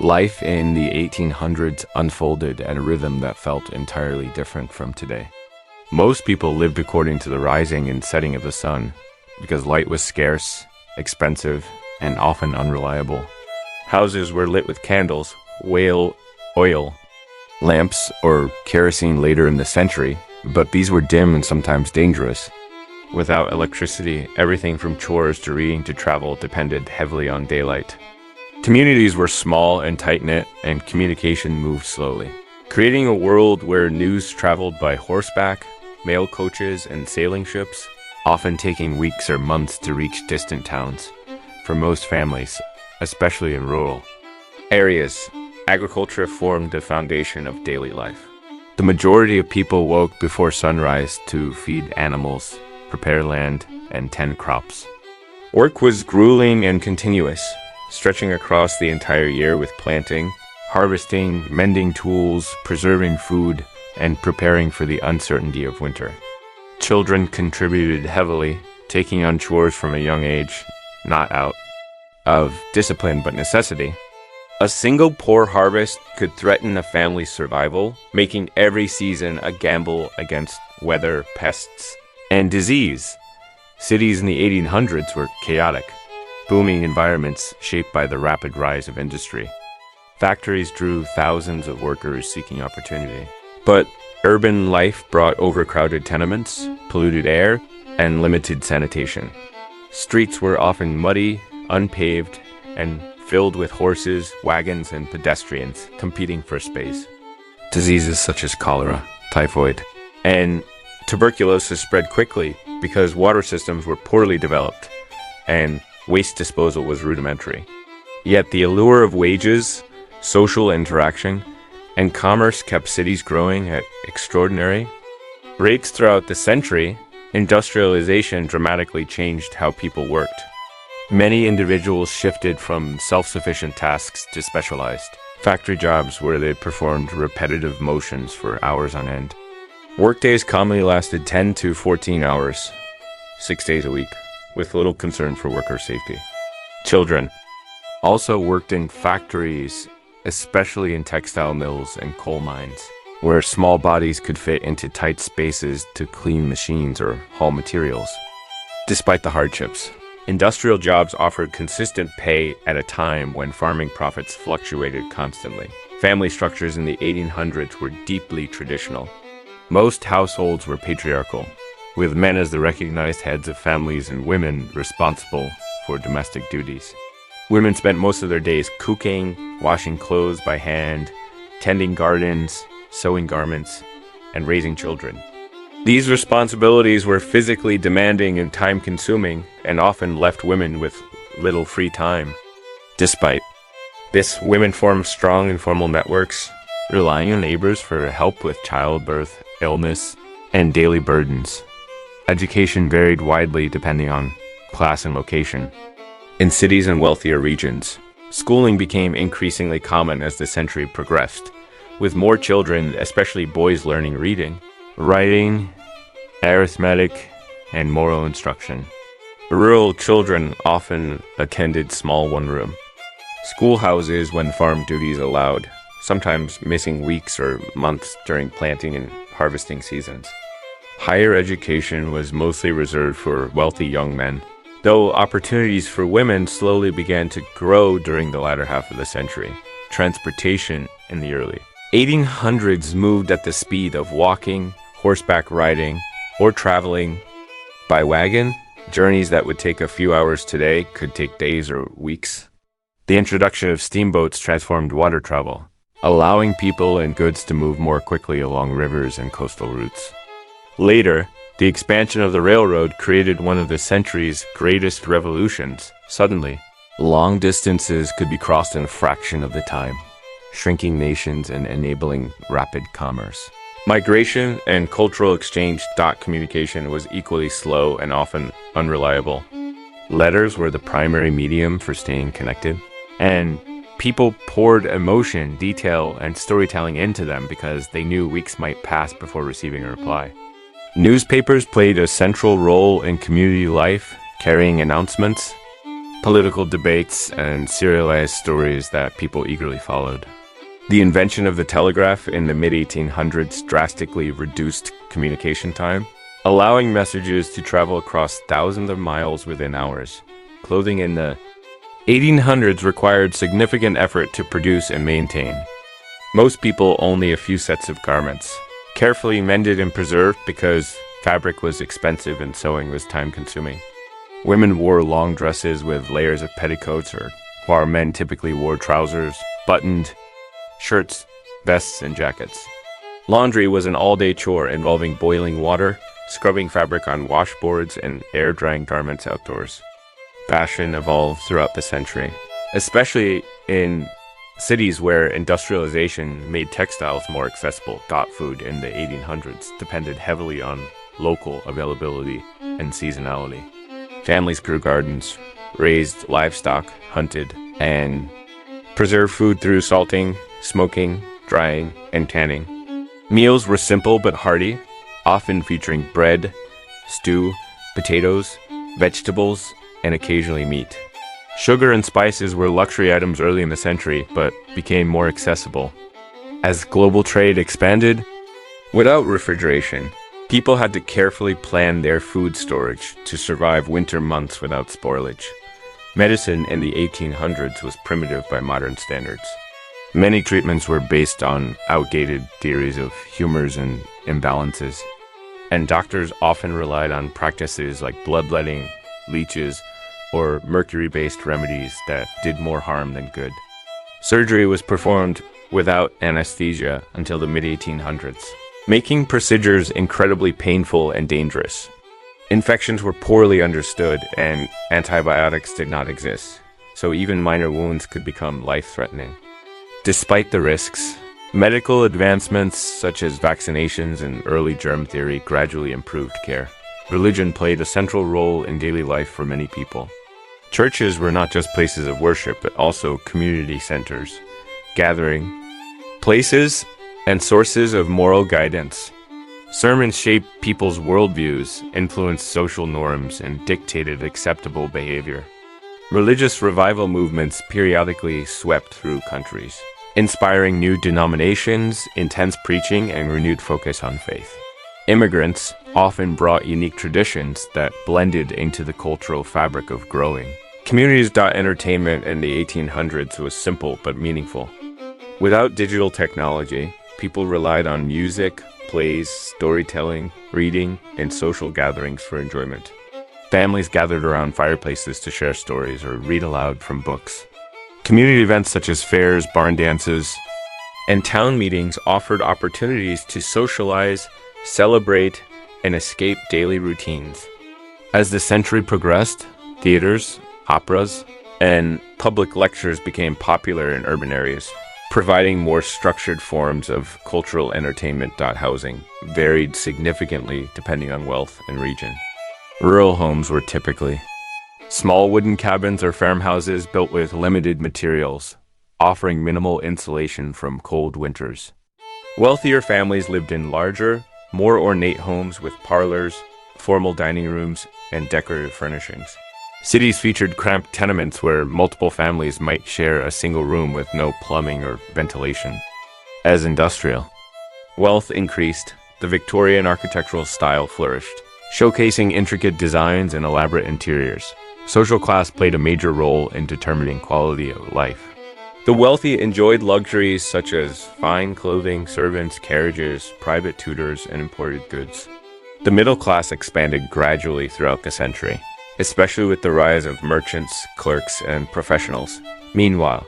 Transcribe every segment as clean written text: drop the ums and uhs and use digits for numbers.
Life in the 1800s unfolded at a rhythm that felt entirely different from today. Most people lived according to the rising and setting of the sun, because light was scarce, expensive, and often unreliable. Houses were lit with candles, whale oil, lamps, or kerosene later in the century, but these were dim and sometimes dangerous. Without electricity, everything from chores to reading to travel depended heavily on daylight. Communities were small and tight-knit, and communication moved slowly, creating a world where news traveled by horseback, mail coaches, and sailing ships, often taking weeks or months to reach distant towns. For most families, especially in rural areas, agriculture formed the foundation of daily life. The majority of people woke before sunrise to feed animals, prepare land, and tend crops. Work was grueling and continuous, stretching across the entire year with planting, harvesting, mending tools, preserving food, and preparing for the uncertainty of winter. Children contributed heavily, taking on chores from a young age, not out of discipline but necessity. A single poor harvest could threaten a family's survival, making every season a gamble against weather, pests, and disease. Cities in the 1800s were chaotic, booming environments shaped by the rapid rise of industry. Factories drew thousands of workers seeking opportunity. But urban life brought overcrowded tenements, polluted air, and limited sanitation. Streets were often muddy, unpaved, and filled with horses, wagons, and pedestrians competing for space. Diseases such as cholera, typhoid, and tuberculosis spread quickly because water systems were poorly developed and waste disposal was rudimentary. Yet the allure of wages, social interaction, and commerce kept cities growing at extraordinary rates throughout the century. Industrialization dramatically changed how people worked. Many individuals shifted from self-sufficient tasks to specialized factory jobs where they performed repetitive motions for hours on end. Workdays commonly lasted 10 to 14 hours, 6 days a week, with little concern for worker safety. Children also worked in factories, especially in textile mills and coal mines, where small bodies could fit into tight spaces to clean machines or haul materials. Despite the hardships, industrial jobs offered consistent pay at a time when farming profits fluctuated constantly. Family structures in the 1800s were deeply traditional. Most households were patriarchal, with men as the recognized heads of families and women responsible for domestic duties. Women spent most of their days cooking, washing clothes by hand, tending gardens, sewing garments, and raising children. These responsibilities were physically demanding and time-consuming, and often left women with little free time. Despite this, women formed strong informal networks, relying on neighbors for help with childbirth, illness, and daily burdens. Education varied widely depending on class and location. In cities and wealthier regions, schooling became increasingly common as the century progressed, with more children, especially boys, learning reading, writing, arithmetic, and moral instruction. Rural children often attended small one-room schoolhouses when farm duties allowed, sometimes missing weeks or months during planting and harvesting seasons. Higher education was mostly reserved for wealthy young men, though opportunities for women slowly began to grow during the latter half of the century. Transportation in the early 1800s moved at the speed of walking, horseback riding, or traveling by wagon. Journeys that would take a few hours today could take days or weeks. The introduction of steamboats transformed water travel, allowing people and goods to move more quickly along rivers and coastal routes. Later, the expansion of the railroad created one of the century's greatest revolutions. Suddenly, long distances could be crossed in a fraction of the time, shrinking nations and enabling rapid commerce. Migration and cultural exchange communication was equally slow and often unreliable. Letters were the primary medium for staying connected, and people poured emotion, detail, and storytelling into them because they knew weeks might pass before receiving a reply. Newspapers played a central role in community life, carrying announcements, political debates, and serialized stories that people eagerly followed. The invention of the telegraph in the mid-1800s drastically reduced communication time, allowing messages to travel across thousands of miles within hours. Clothing in the 1800s required significant effort to produce and maintain. Most people only a few sets of garments, carefully mended and preserved because fabric was expensive and sewing was time-consuming. Women wore long dresses with layers of petticoats, while men typically wore trousers, buttoned shirts, vests, and jackets. Laundry was an all-day chore involving boiling water, scrubbing fabric on washboards, and air-drying garments outdoors. Fashion evolved throughout the century, especially in cities where industrialization made textiles more accessible. Food in the 1800s depended heavily on local availability and seasonality. Families grew gardens, raised livestock, hunted, and preserved food through salting, smoking, drying, and tanning. Meals were simple but hearty, often featuring bread, stew, potatoes, vegetables, and occasionally meat. Sugar and spices were luxury items early in the century, but became more accessible. As global trade expanded, without refrigeration, people had to carefully plan their food storage to survive winter months without spoilage. Medicine in the 1800s was primitive by modern standards. Many treatments were based on outdated theories of humors and imbalances, and doctors often relied on practices like bloodletting, leeches, or mercury-based remedies that did more harm than good. Surgery was performed without anesthesia until the mid-1800s, making procedures incredibly painful and dangerous. Infections were poorly understood, and antibiotics did not exist, so even minor wounds could become life-threatening. Despite the risks, medical advancements such as vaccinations and early germ theory gradually improved care. Religion played a central role in daily life for many people. Churches were not just places of worship, but also community centers, gathering places and sources of moral guidance. Sermons shaped people's worldviews, influenced social norms, and dictated acceptable behavior. Religious revival movements periodically swept through countries, inspiring new denominations, intense preaching, and renewed focus on faith. Immigrants often brought unique traditions that blended into the cultural fabric of growing. Entertainment in the 1800s was simple but meaningful. Without digital technology, people relied on music, plays, storytelling, reading, and social gatherings for enjoyment. Families gathered around fireplaces to share stories or read aloud from books. Community events such as fairs, barn dances, and town meetings offered opportunities to socialize, celebrate, and escape daily routines. As the century progressed, theaters, operas, and public lectures became popular in urban areas, providing more structured forms of cultural entertainment. Housing varied significantly depending on wealth and region. Rural homes were typically small wooden cabins or farmhouses built with limited materials, offering minimal insulation from cold winters. Wealthier families lived in larger, more ornate homes with parlors, formal dining rooms, and decorative furnishings. Cities featured cramped tenements where multiple families might share a single room with no plumbing or ventilation. As industrial wealth increased, the Victorian architectural style flourished, showcasing intricate designs and elaborate interiors. Social class played a major role in determining quality of life. The wealthy enjoyed luxuries such as fine clothing, servants, carriages, private tutors, and imported goods. The middle class expanded gradually throughout the century, especially with the rise of merchants, clerks, and professionals. Meanwhile,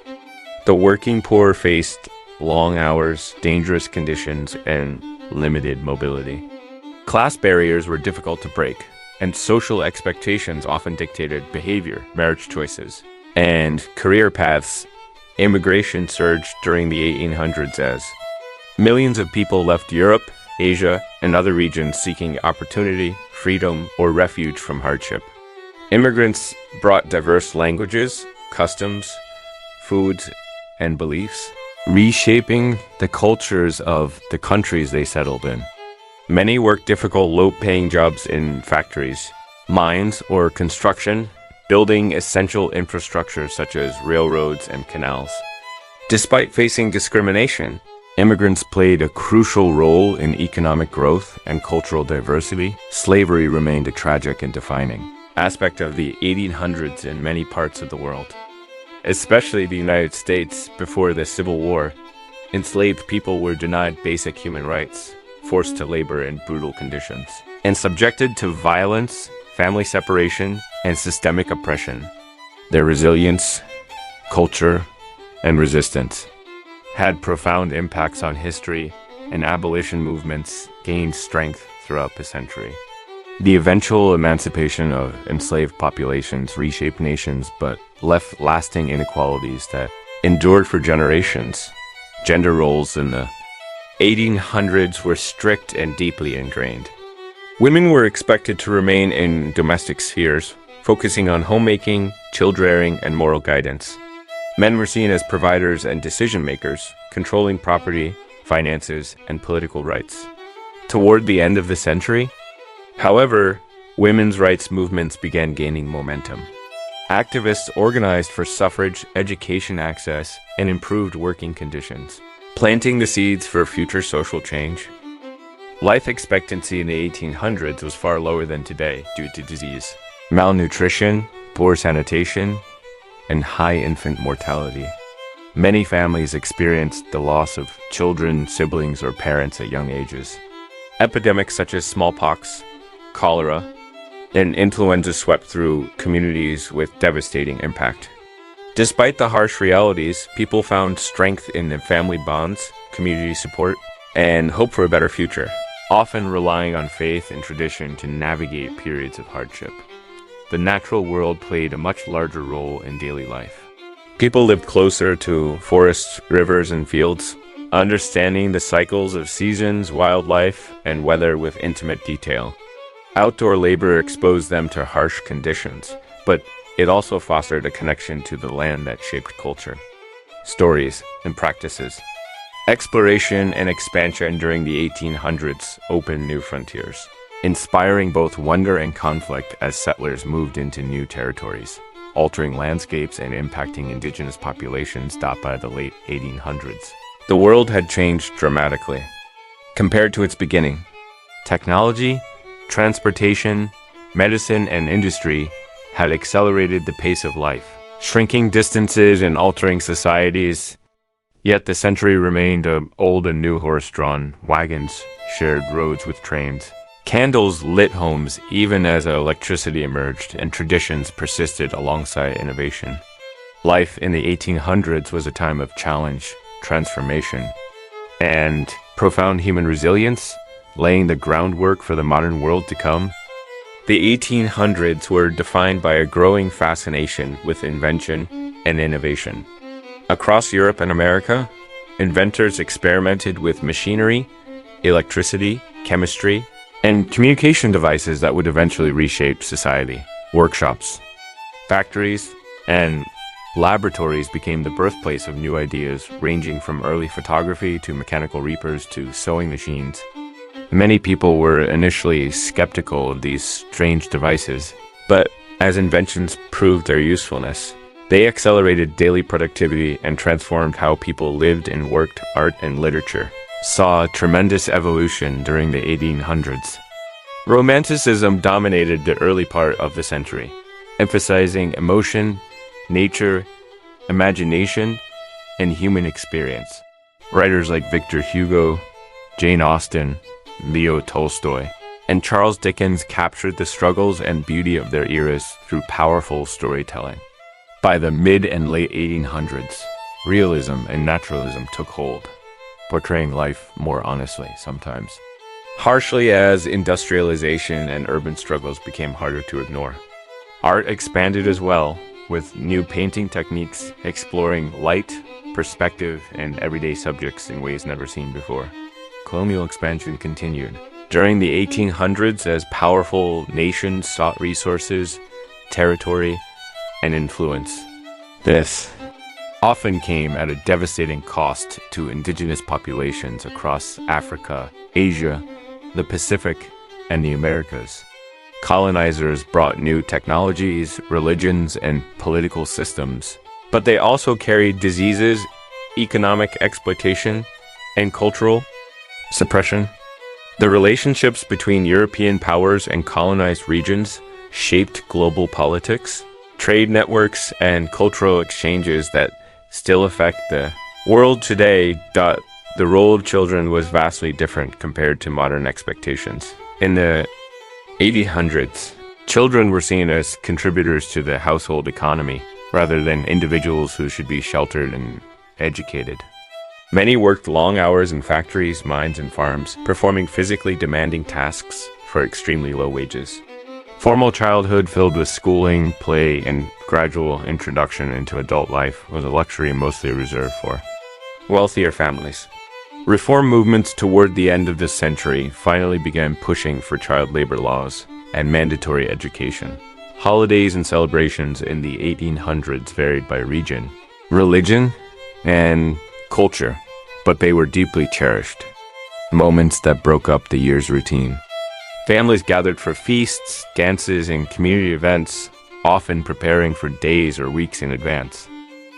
the working poor faced long hours, dangerous conditions, and limited mobility. Class barriers were difficult to break, and social expectations often dictated behavior, marriage choices, and career paths. Immigration surged during the 1800s as millions of people left Europe, Asia, and other regions seeking opportunity, freedom, or refuge from hardship. Immigrants brought diverse languages, customs, foods, and beliefs, reshaping the cultures of the countries they settled in. Many worked difficult, low-paying jobs in factories, mines, or construction, building essential infrastructure such as railroads and canals. Despite facing discrimination, immigrants played a crucial role in economic growth and cultural diversity. Slavery remained a tragic and defining aspect of the 1800s in many parts of the world. Especially the United States before the Civil War, enslaved people were denied basic human rights, forced to labor in brutal conditions, and subjected to violence, family separation, and systemic oppression. Their resilience, culture, and resistance had profound impacts on history, and abolition movements gained strength throughout the century. The eventual emancipation of enslaved populations reshaped nations but left lasting inequalities that endured for generations. Gender roles in the 1800s were strict and deeply ingrained. Women were expected to remain in domestic spheres, focusing on homemaking, child-rearing, and moral guidance. Men were seen as providers and decision-makers, controlling property, finances, and political rights. Toward the end of the century, however, women's rights movements began gaining momentum. Activists organized for suffrage, education access, and improved working conditions, planting the seeds for future social change. Life expectancy in the 1800s was far lower than today due to disease, malnutrition, poor sanitation, and high infant mortality. Many families experienced the loss of children, siblings, or parents at young ages. Epidemics such as smallpox, cholera, and influenza swept through communities with devastating impact. Despite the harsh realities, people found strength in their family bonds, community support, and hope for a better future, often relying on faith and tradition to navigate periods of hardship. The natural world played a much larger role in daily life. People lived closer to forests, rivers, and fields, understanding the cycles of seasons, wildlife, and weather with intimate detail. Outdoor labor exposed them to harsh conditions, but it also fostered a connection to the land that shaped culture, stories, and practices. Exploration and expansion during the 1800s opened new frontiers, inspiring both wonder and conflict as settlers moved into new territories, altering landscapes and impacting indigenous populations dot by the late 1800s. The world had changed dramatically. Compared to its beginning, technology, transportation, medicine, and industry had accelerated the pace of life, shrinking distances and altering societies. Yet the century remained old and new horse-drawn wagons shared roads with trains. Candles lit homes even as electricity emerged and traditions persisted alongside innovation. Life in the 1800s was a time of challenge, transformation, and profound human resilience, laying the groundwork for the modern world to come. The 1800s were defined by a growing fascination with invention and innovation. Across Europe and America, inventors experimented with machinery, electricity, chemistry, and communication devices that would eventually reshape society. Workshops, factories, and laboratories became the birthplace of new ideas, ranging from early photography to mechanical reapers to sewing machines. Many people were initially skeptical of these strange devices, but as inventions proved their usefulness, they accelerated daily productivity and transformed how people lived and worked. Art and literature saw a tremendous evolution during the 1800s. Romanticism dominated the early part of the century, emphasizing emotion, nature, imagination, and human experience. Writers like Victor Hugo, Jane Austen, Leo Tolstoy, and Charles Dickens captured the struggles and beauty of their eras through powerful storytelling. By the mid and late 1800s, realism and naturalism took hold, portraying life more honestly sometimes, harshly as industrialization and urban struggles became harder to ignore. Art expanded as well, with new painting techniques exploring light, perspective, and everyday subjects in ways never seen before. Colonial expansion continued during the 1800s as powerful nations sought resources, territory, and influence. This often came at a devastating cost to indigenous populations across Africa, Asia, the Pacific, and the Americas. Colonizers brought new technologies, religions, and political systems, but they also carried diseases, economic exploitation, and cultural suppression. The relationships between European powers and colonized regions shaped global politics, trade networks, and cultural exchanges that still affect the world today. The role of children was vastly different compared to modern expectations. In the 1800s, children were seen as contributors to the household economy rather than individuals who should be sheltered and educated. Many worked long hours in factories, mines, and farms, performing physically demanding tasks for extremely low wages. Formal childhood filled with schooling, play, and gradual introduction into adult life was a luxury mostly reserved for wealthier families. Reform movements toward the end of this century finally began pushing for child labor laws and mandatory education. Holidays and celebrations in the 1800s varied by region, religion, and culture, but they were deeply cherished. Moments that broke up the year's routine. Families gathered for feasts, dances, and community events, often preparing for days or weeks in advance.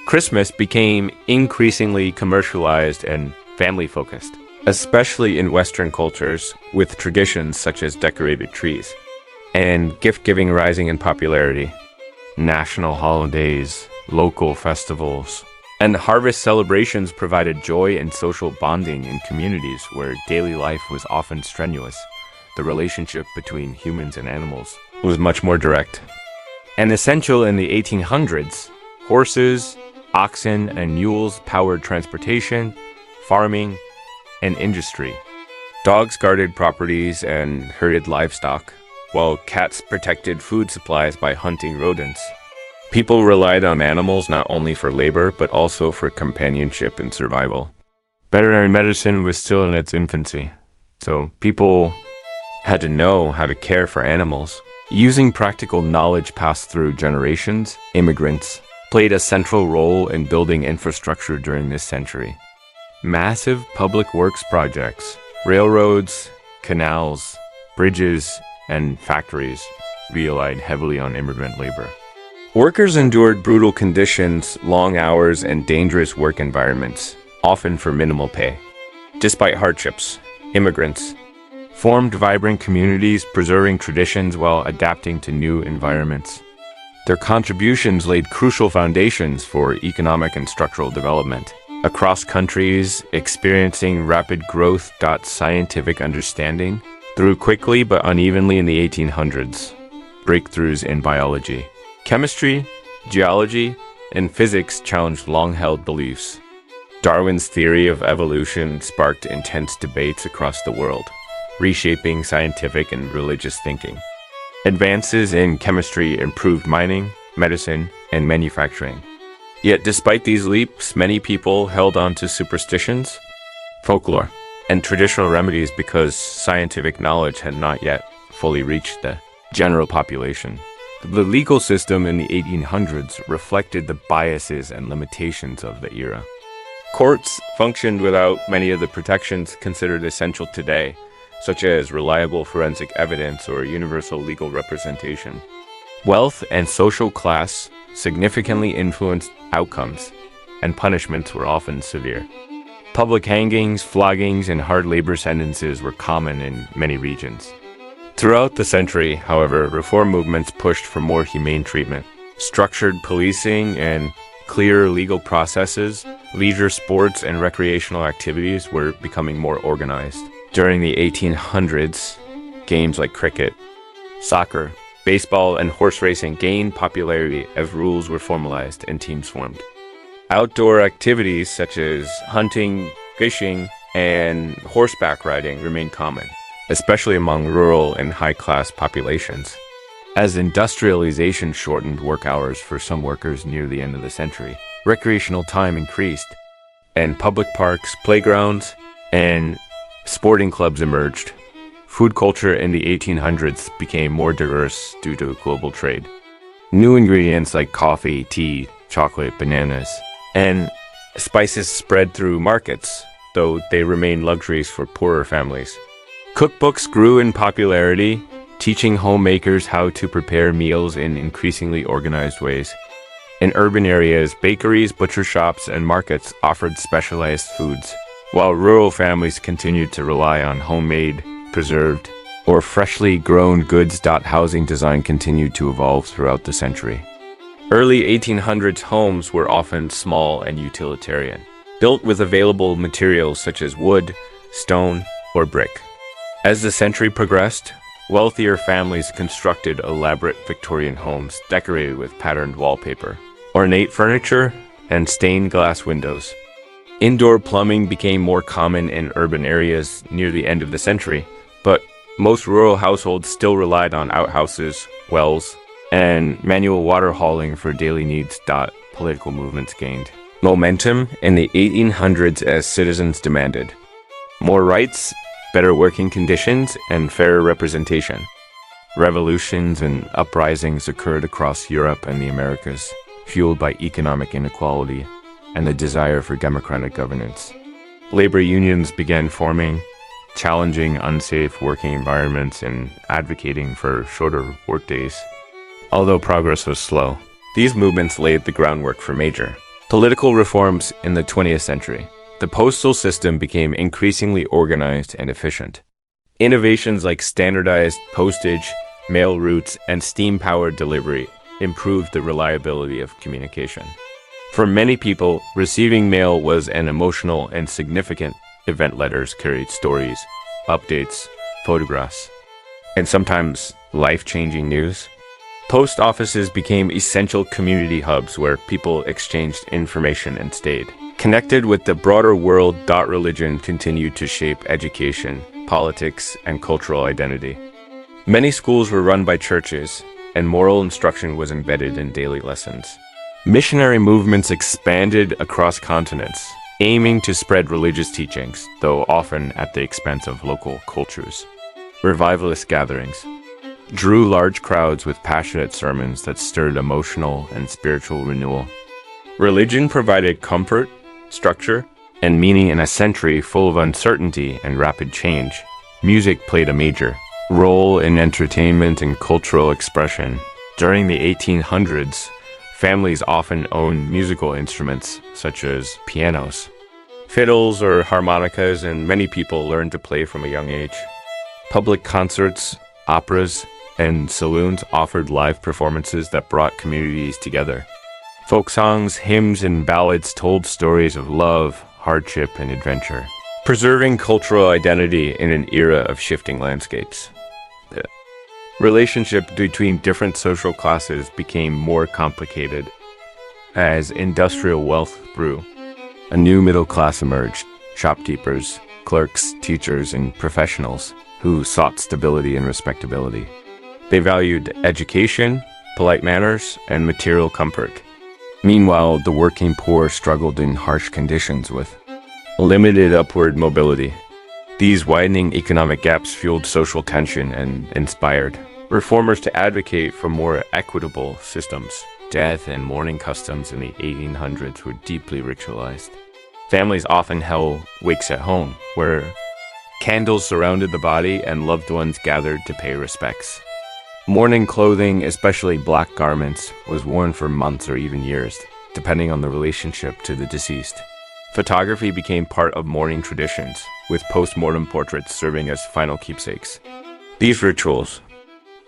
Christmas became increasingly commercialized and family-focused, especially in Western cultures, with traditions such as decorated trees, and gift-giving rising in popularity. National holidays, local festivals, and harvest celebrations provided joy and social bonding in communities where daily life was often strenuous. The relationship between humans and animals was much more direct. And essential in the 1800s, horses, oxen, and mules powered transportation, farming, and industry. Dogs guarded properties and herded livestock, while cats protected food supplies by hunting rodents. People relied on animals not only for labor, but also for companionship and survival. Veterinary medicine was still in its infancy, so people had to know how to care for animals. Using practical knowledge passed through generations, immigrants played a central role in building infrastructure during this century. Massive public works projects, railroads, canals, bridges, and factories relied heavily on immigrant labor. Workers endured brutal conditions, long hours, and dangerous work environments, often for minimal pay. Despite hardships, immigrants formed vibrant communities, preserving traditions while adapting to new environments. Their contributions laid crucial foundations for economic and structural development. Across countries experiencing rapid growth, scientific understanding grew quickly but unevenly in the 1800s. Breakthroughs in biology, chemistry, geology, and physics challenged long-held beliefs. Darwin's theory of evolution sparked intense debates across the world, reshaping scientific and religious thinking. Advances in chemistry improved mining, medicine, and manufacturing. Yet despite these leaps, many people held on to superstitions, folklore, and traditional remedies because scientific knowledge had not yet fully reached the general population. The legal system in the 1800s reflected the biases and limitations of the era. Courts functioned without many of the protections considered essential today, such as reliable forensic evidence or universal legal representation. Wealth and social class significantly influenced outcomes, and punishments were often severe. Public hangings, floggings, and hard labor sentences were common in many regions. Throughout the century, however, reform movements pushed for more humane treatment. Structured policing and clearer legal processes, leisure sports, and recreational activities were becoming more organized. During the 1800s, games like cricket, soccer, baseball, and horse racing gained popularity as rules were formalized and teams formed. Outdoor activities such as hunting, fishing, and horseback riding remained common, especially among rural and high-class populations. As industrialization shortened work hours for some workers near the end of the century, recreational time increased, and public parks, playgrounds, and sporting clubs emerged. Food culture in the 1800s became more diverse due to global trade. New ingredients like coffee, tea, chocolate, bananas, and spices spread through markets, though they remained luxuries for poorer families. Cookbooks grew in popularity, teaching homemakers how to prepare meals in increasingly organized ways. In urban areas, bakeries, butcher shops, and markets offered specialized foods, while rural families continued to rely on homemade, preserved, or freshly grown goods. Housing design continued to evolve throughout the century. Early 1800s homes were often small and utilitarian, built with available materials such as wood, stone, or brick. As the century progressed, wealthier families constructed elaborate Victorian homes decorated with patterned wallpaper, ornate furniture, and stained glass windows. Indoor plumbing became more common in urban areas near the end of the century, but most rural households still relied on outhouses, wells, and manual water hauling for daily needs. Political movements gained momentum in the 1800s as citizens demanded more rights, better working conditions, and fairer representation. Revolutions and uprisings occurred across Europe and the Americas, fueled by economic inequality and the desire for democratic governance. Labor unions began forming, challenging unsafe working environments and advocating for shorter workdays. Although progress was slow, these movements laid the groundwork for major political reforms in the 20th century. The postal system became increasingly organized and efficient. Innovations like standardized postage, mail routes, and steam-powered delivery improved the reliability of communication. For many people, receiving mail was an emotional and significant event. Letters carried stories, updates, photographs, and sometimes life-changing news. Post offices became essential community hubs where people exchanged information and stayed connected with the broader world. Religion continued to shape education, politics, and cultural identity. Many schools were run by churches, and moral instruction was embedded in daily lessons. Missionary movements expanded across continents, aiming to spread religious teachings, though often at the expense of local cultures. Revivalist gatherings drew large crowds with passionate sermons that stirred emotional and spiritual renewal. Religion provided comfort, structure, and meaning in a century full of uncertainty and rapid change. Music played a major role in entertainment and cultural expression. During the 1800s, families often owned musical instruments such as pianos, fiddles, or harmonicas, and many people learned to play from a young age. Public concerts, operas, and saloons offered live performances that brought communities together. Folk songs, hymns, and ballads told stories of love, hardship, and adventure, preserving cultural identity in an era of shifting landscapes. The relationship between different social classes became more complicated as industrial wealth grew. A new middle class emerged: shopkeepers, clerks, teachers, and professionals who sought stability and respectability. They valued education, polite manners, and material comfort. Meanwhile, the working poor struggled in harsh conditions with limited upward mobility. These widening economic gaps fueled social tension and inspired reformers to advocate for more equitable systems. Death and mourning customs in the 1800s were deeply ritualized. Families often held wakes at home, where candles surrounded the body and loved ones gathered to pay respects. Mourning clothing, especially black garments, was worn for months or even years, depending on the relationship to the deceased. Photography became part of mourning traditions, with post-mortem portraits serving as final keepsakes. These rituals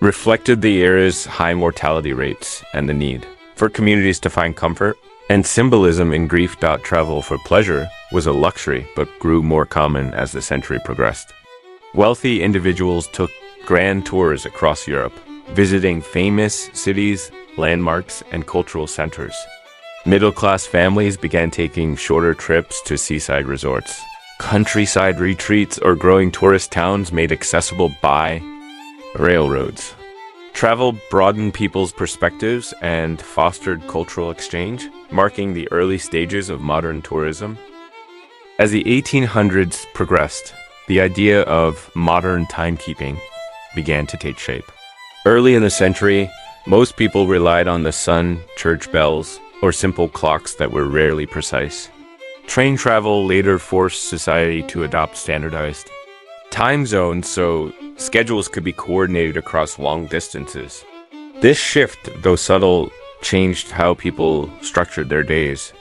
reflected the era's high mortality rates and the need for communities to find comfort and symbolism in grief. Travel for pleasure was a luxury but grew more common as the century progressed. Wealthy individuals took grand tours across Europe, visiting famous cities, landmarks, and cultural centers. Middle-class families began taking shorter trips to seaside resorts. Countryside retreats or growing tourist towns made accessible by railroads. Travel broadened people's perspectives and fostered cultural exchange, marking the early stages of modern tourism. As the 1800s progressed, the idea of modern timekeeping began to take shape. Early in the century, most people relied on the sun, church bells, or simple clocks that were rarely precise. Train travel later forced society to adopt standardized time zones so schedules could be coordinated across long distances. This shift, though subtle, changed how people structured their days.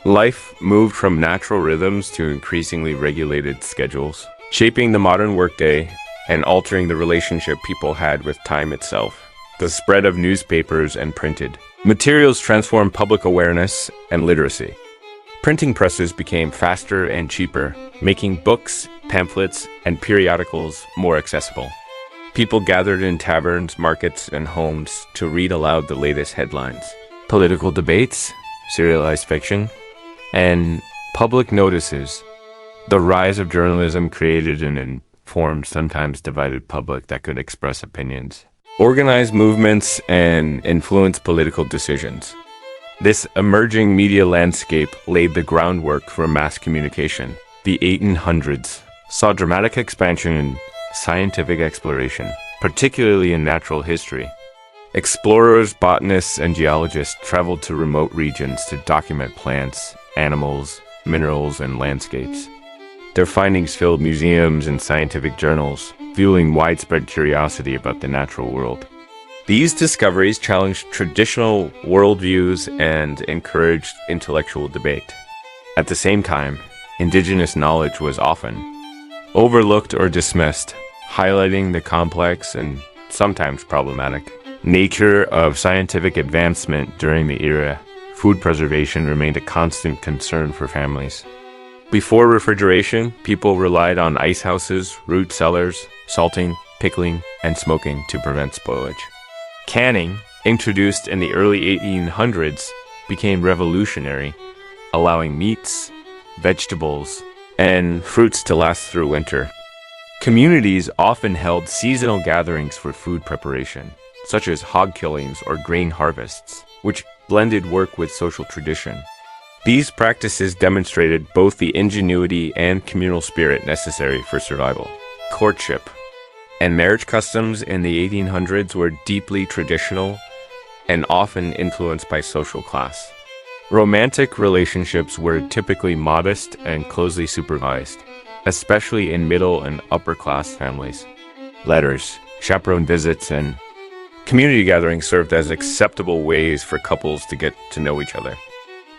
Life moved from natural rhythms to increasingly regulated schedules, shaping the modern workday and altering the relationship people had with time itself. The spread of newspapers and printed materials transformed public awareness and literacy. Printing presses became faster and cheaper, making books, pamphlets, and periodicals more accessible. People gathered in taverns, markets, and homes to read aloud the latest headlines. Political debates, serialized fiction, and public notices. The rise of journalism created an informed, sometimes divided public that could express opinions, organize movements, and influence political decisions. This emerging media landscape laid the groundwork for mass communication. The 1800s saw dramatic expansion in scientific exploration, particularly in natural history. Explorers, botanists, and geologists traveled to remote regions to document plants, animals, minerals, and landscapes. Their findings filled museums and scientific journals, fueling widespread curiosity about the natural world. These discoveries challenged traditional worldviews and encouraged intellectual debate. At the same time, indigenous knowledge was often overlooked or dismissed, highlighting the complex and sometimes problematic nature of scientific advancement during the era. Food preservation remained a constant concern for families. Before refrigeration, people relied on ice houses, root cellars, salting, pickling, and smoking to prevent spoilage. Canning, introduced in the early 1800s, became revolutionary, allowing meats, vegetables, and fruits to last through winter. Communities often held seasonal gatherings for food preparation, such as hog killings or grain harvests, which blended work with social tradition. These practices demonstrated both the ingenuity and communal spirit necessary for survival. Courtship and marriage customs in the 1800s were deeply traditional and often influenced by social class. Romantic relationships were typically modest and closely supervised, especially in middle and upper class families. Letters, chaperone visits, and community gatherings served as acceptable ways for couples to get to know each other.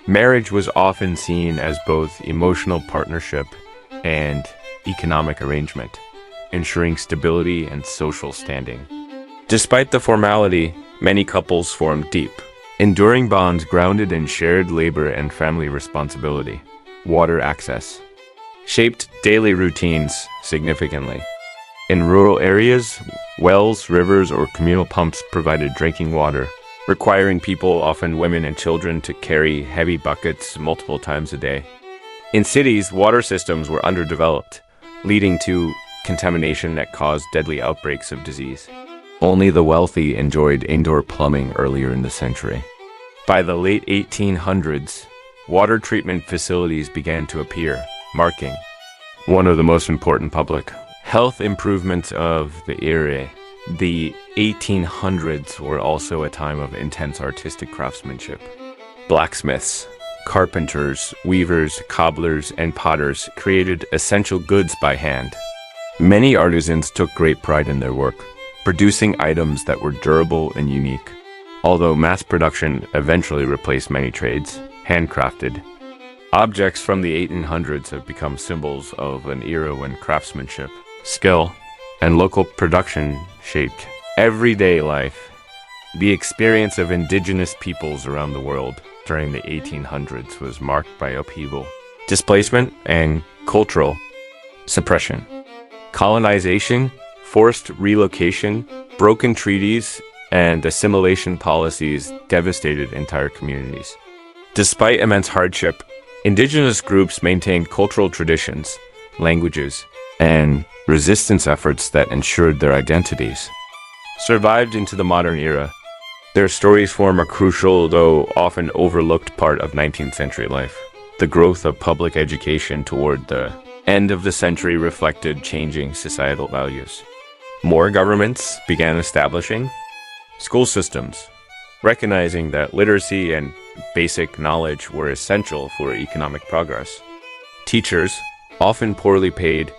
Marriage was often seen as both emotional partnership and economic arrangement, ensuring stability and social standing. Despite the formality, many couples formed deep, enduring bonds grounded in shared labor and family responsibility. Water access shaped daily routines significantly. In rural areas, wells, rivers, or communal pumps provided drinking water, requiring people, often women and children, to carry heavy buckets multiple times a day. In cities, water systems were underdeveloped, leading to contamination that caused deadly outbreaks of disease. Only the wealthy enjoyed indoor plumbing earlier in the century. By the late 1800s, water treatment facilities began to appear, marking one of the most important public health improvements of the era. The 1800s were also a time of intense artistic craftsmanship. Blacksmiths, carpenters, weavers, cobblers, and potters created essential goods by hand. Many artisans took great pride in their work, producing items that were durable and unique. Although mass production eventually replaced many trades, handcrafted objects from the 1800s have become symbols of an era when craftsmanship, skill, and local production shaped everyday life. The experience of indigenous peoples around the world during the 1800s was marked by upheaval, displacement, and cultural suppression. Colonization, forced relocation, broken treaties, and assimilation policies devastated entire communities. Despite immense hardship, indigenous groups maintained cultural traditions, languages, and resistance efforts that ensured their identities survived into the modern era. Their stories form a crucial, though often overlooked, part of 19th century life. The growth of public education toward the end of the century reflected changing societal values. More governments began establishing school systems, recognizing that literacy and basic knowledge were essential for economic progress. Teachers, often poorly paid,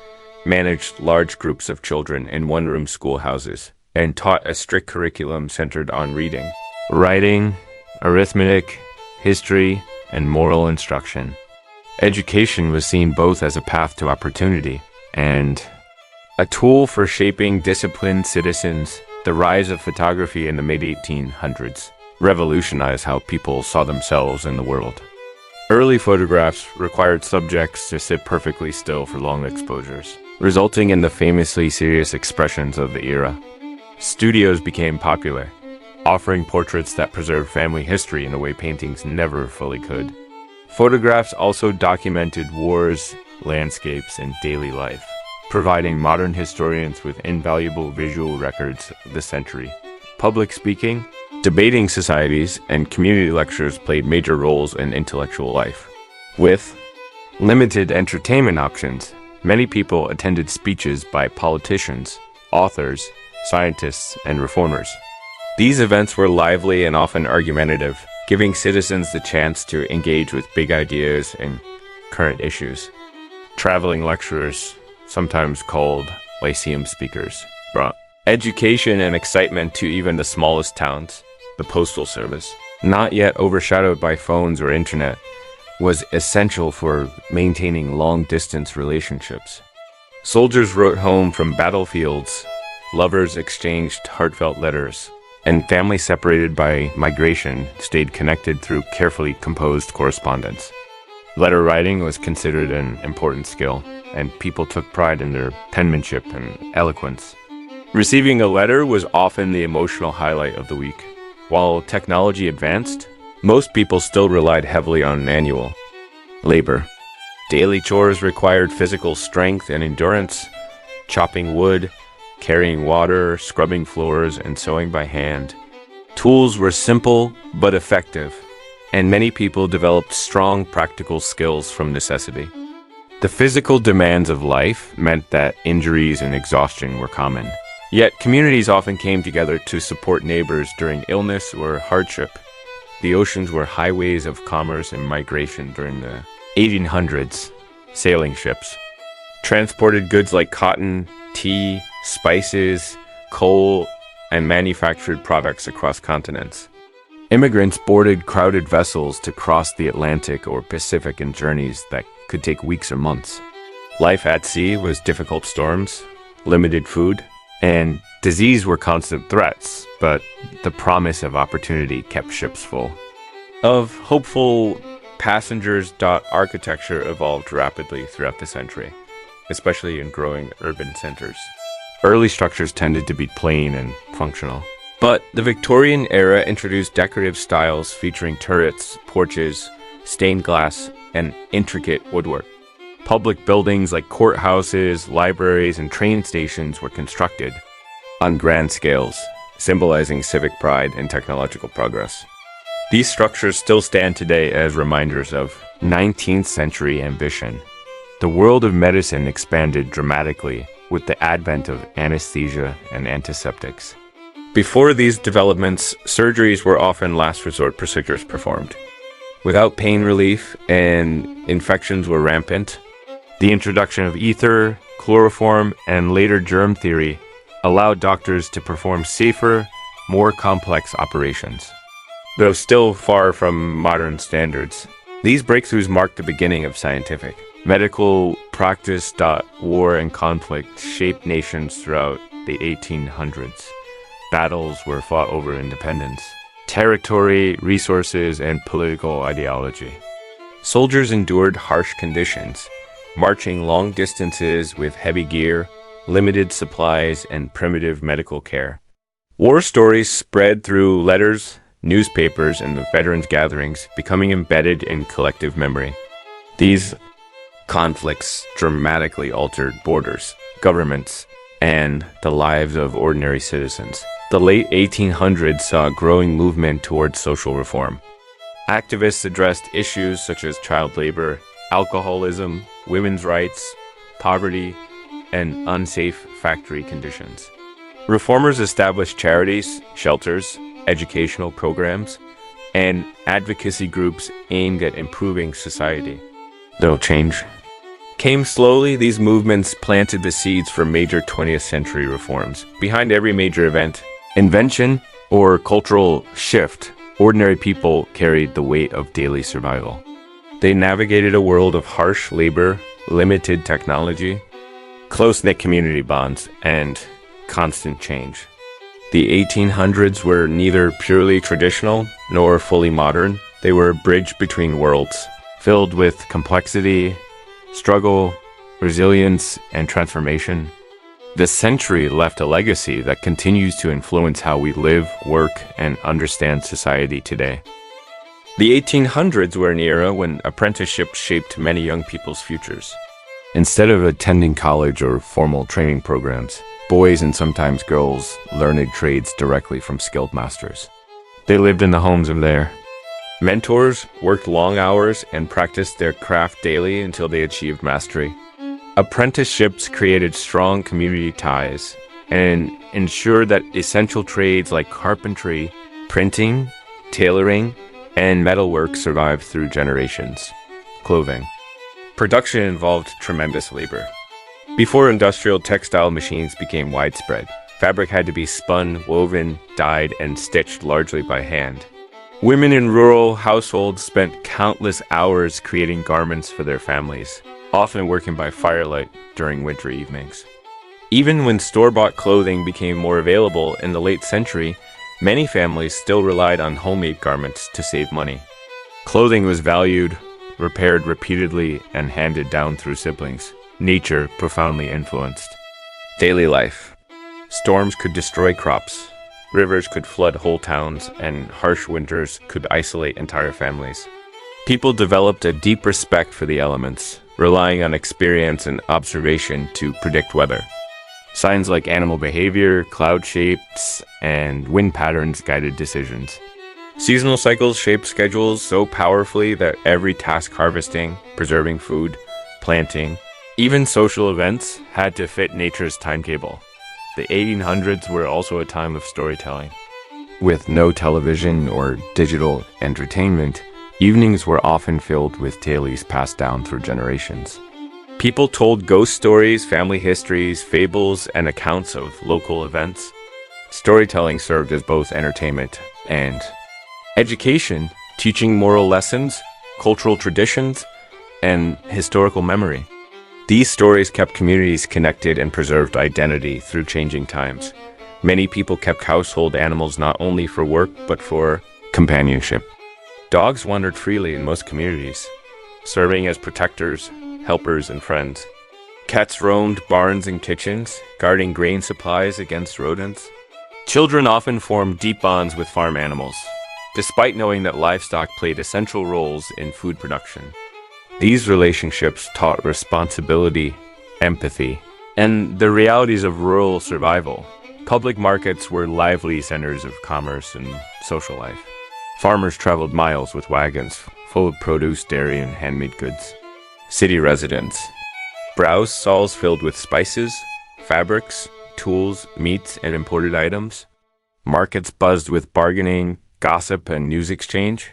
managed large groups of children in one-room schoolhouses, and taught a strict curriculum centered on reading, writing, arithmetic, history, and moral instruction. Education was seen both as a path to opportunity and a tool for shaping disciplined citizens. The rise of photography in the mid-1800s revolutionized how people saw themselves in the world. Early photographs required subjects to sit perfectly still for long exposures, resulting in the famously serious expressions of the era. Studios became popular, offering portraits that preserved family history in a way paintings never fully could. Photographs also documented wars, landscapes, and daily life, providing modern historians with invaluable visual records of the century. Public speaking, debating societies, and community lectures played major roles in intellectual life. With limited entertainment options, many people attended speeches by politicians, authors, scientists, and reformers. These events were lively and often argumentative, giving citizens the chance to engage with big ideas and current issues. Traveling lecturers, sometimes called lyceum speakers, brought education and excitement to even the smallest towns. The postal service, not yet overshadowed by phones or internet, was essential for maintaining long-distance relationships. Soldiers wrote home from battlefields, lovers exchanged heartfelt letters, and families separated by migration stayed connected through carefully composed correspondence. Letter writing was considered an important skill, and people took pride in their penmanship and eloquence. Receiving a letter was often the emotional highlight of the week. While technology advanced, most people still relied heavily on manual labor. Daily chores required physical strength and endurance, chopping wood, carrying water, scrubbing floors, and sewing by hand. Tools were simple but effective, and many people developed strong practical skills from necessity. The physical demands of life meant that injuries and exhaustion were common. Yet communities often came together to support neighbors during illness or hardship. The oceans were highways of commerce and migration during the 1800s. Sailing ships transported goods like cotton, tea, spices, coal, and manufactured products across continents. Immigrants boarded crowded vessels to cross the Atlantic or Pacific in journeys that could take weeks or months. Life at sea was difficult storms, limited food, and disease were constant threats, but the promise of opportunity kept ships full. Of hopeful passengers, architecture evolved rapidly throughout the century, especially in growing urban centers. Early structures tended to be plain and functional. But the Victorian era introduced decorative styles featuring turrets, porches, stained glass, and intricate woodwork. Public buildings like courthouses, libraries, and train stations were constructed on grand scales, symbolizing civic pride and technological progress. These structures still stand today as reminders of 19th century ambition. The world of medicine expanded dramatically with the advent of anesthesia and antiseptics. Before these developments, surgeries were often last resort procedures performed. Without pain relief and infections were rampant, the introduction of ether, chloroform, and later germ theory allowed doctors to perform safer, more complex operations. Though still far from modern standards, these breakthroughs marked the beginning of scientific medical practice. War and conflict shaped nations throughout the 1800s. Battles were fought over independence, territory, resources, and political ideology. Soldiers endured harsh conditions, marching long distances with heavy gear, limited supplies, and primitive medical care. War stories spread through letters, newspapers, and the veterans' gatherings, becoming embedded in collective memory. These conflicts dramatically altered borders, governments, and the lives of ordinary citizens. The late 1800s saw a growing movement towards social reform. Activists addressed issues such as child labor, alcoholism, women's rights, poverty, and unsafe factory conditions. Reformers established charities, shelters, educational programs, and advocacy groups aimed at improving society. Though change came slowly. These movements planted the seeds for major 20th century reforms. Behind every major event, invention, or cultural shift, ordinary people carried the weight of daily survival. They navigated a world of harsh labor, limited technology, close-knit community bonds, and constant change. The 1800s were neither purely traditional nor fully modern. They were a bridge between worlds, filled with complexity, struggle, resilience, and transformation. This century left a legacy that continues to influence how we live, work, and understand society today. The 1800s were an era when apprenticeships shaped many young people's futures. Instead of attending college or formal training programs, boys and sometimes girls learned trades directly from skilled masters. They lived in the homes of their mentors, worked long hours, and practiced their craft daily until they achieved mastery. Apprenticeships created strong community ties and ensured that essential trades like carpentry, printing, tailoring, and metalwork survived through generations. Clothing. Production involved tremendous labor. Before industrial textile machines became widespread, fabric had to be spun, woven, dyed, and stitched largely by hand. Women in rural households spent countless hours creating garments for their families, often working by firelight during winter evenings. Even when store-bought clothing became more available in the late century, many families still relied on homemade garments to save money. Clothing was valued, repaired repeatedly, and handed down through siblings. Nature profoundly influenced daily life. Storms could destroy crops, rivers could flood whole towns, and harsh winters could isolate entire families. People developed a deep respect for the elements, relying on experience and observation to predict weather. Signs like animal behavior, cloud shapes, and wind patterns guided decisions. Seasonal cycles shaped schedules so powerfully that every task, harvesting, preserving food, planting, even social events had to fit nature's timetable. The 1800s were also a time of storytelling. With no television or digital entertainment, evenings were often filled with tales passed down through generations. People told ghost stories, family histories, fables, and accounts of local events. Storytelling served as both entertainment and education, teaching moral lessons, cultural traditions, and historical memory. These stories kept communities connected and preserved identity through changing times. Many people kept household animals not only for work, but for companionship. Dogs wandered freely in most communities, serving as protectors, helpers, and friends. Cats roamed barns and kitchens, guarding grain supplies against rodents. Children often formed deep bonds with farm animals, despite knowing that livestock played essential roles in food production. These relationships taught responsibility, empathy, and the realities of rural survival. Public markets were lively centers of commerce and social life. Farmers traveled miles with wagons full of produce, dairy, and handmade goods. City residents browsed stalls filled with spices, fabrics, tools, meats, and imported items. Markets buzzed with bargaining, gossip, and news exchange.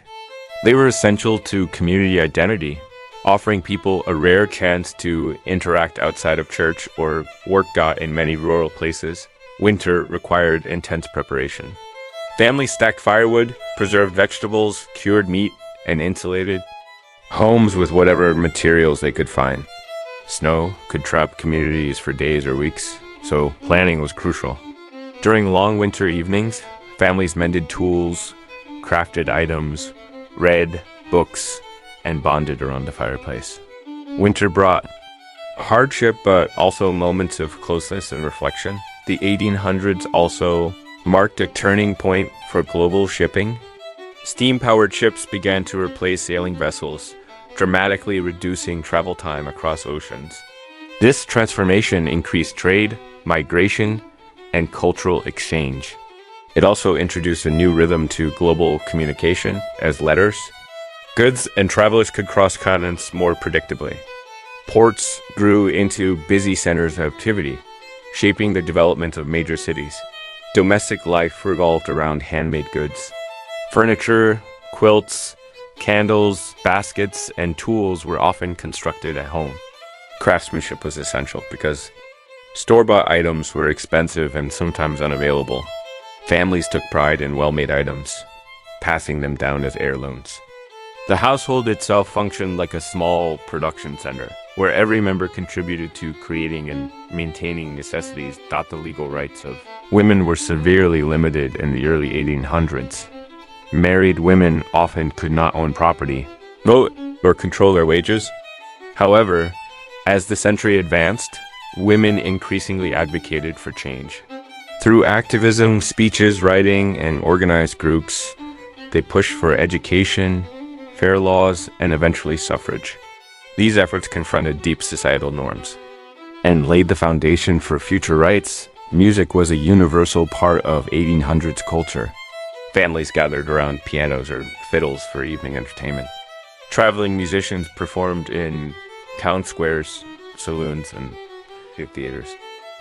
They were essential to community identity, offering people a rare chance to interact outside of church or work got in many rural places. Winter required intense preparation. Families stacked firewood, preserved vegetables, cured meat, and insulated homes with whatever materials they could find. Snow could trap communities for days or weeks, so planning was crucial. During long winter evenings, families mended tools, crafted items, read books, and bonded around the fireplace. Winter brought hardship, but also moments of closeness and reflection. The 1800s also marked a turning point for global shipping. Steam-powered ships began to replace sailing vessels, dramatically reducing travel time across oceans. This transformation increased trade, migration, and cultural exchange. It also introduced a new rhythm to global communication as letters. Goods and travelers could cross continents more predictably. Ports grew into busy centers of activity, shaping the development of major cities. Domestic life revolved around handmade goods. Furniture, quilts, candles, baskets, and tools were often constructed at home. Craftsmanship was essential because store-bought items were expensive and sometimes unavailable. Families took pride in well-made items, passing them down as heirlooms. The household itself functioned like a small production center, where every member contributed to creating and maintaining necessities, not the legal rights of. Women were severely limited in the early 1800s. Married women often could not own property, vote, or control their wages. However, as the century advanced, women increasingly advocated for change. Through activism, speeches, writing, and organized groups, they pushed for education, fair laws, and eventually suffrage. These efforts confronted deep societal norms and laid the foundation for future rights. Music was a universal part of 1800s culture. Families gathered around pianos or fiddles for evening entertainment. Traveling musicians performed in town squares, saloons, and theaters.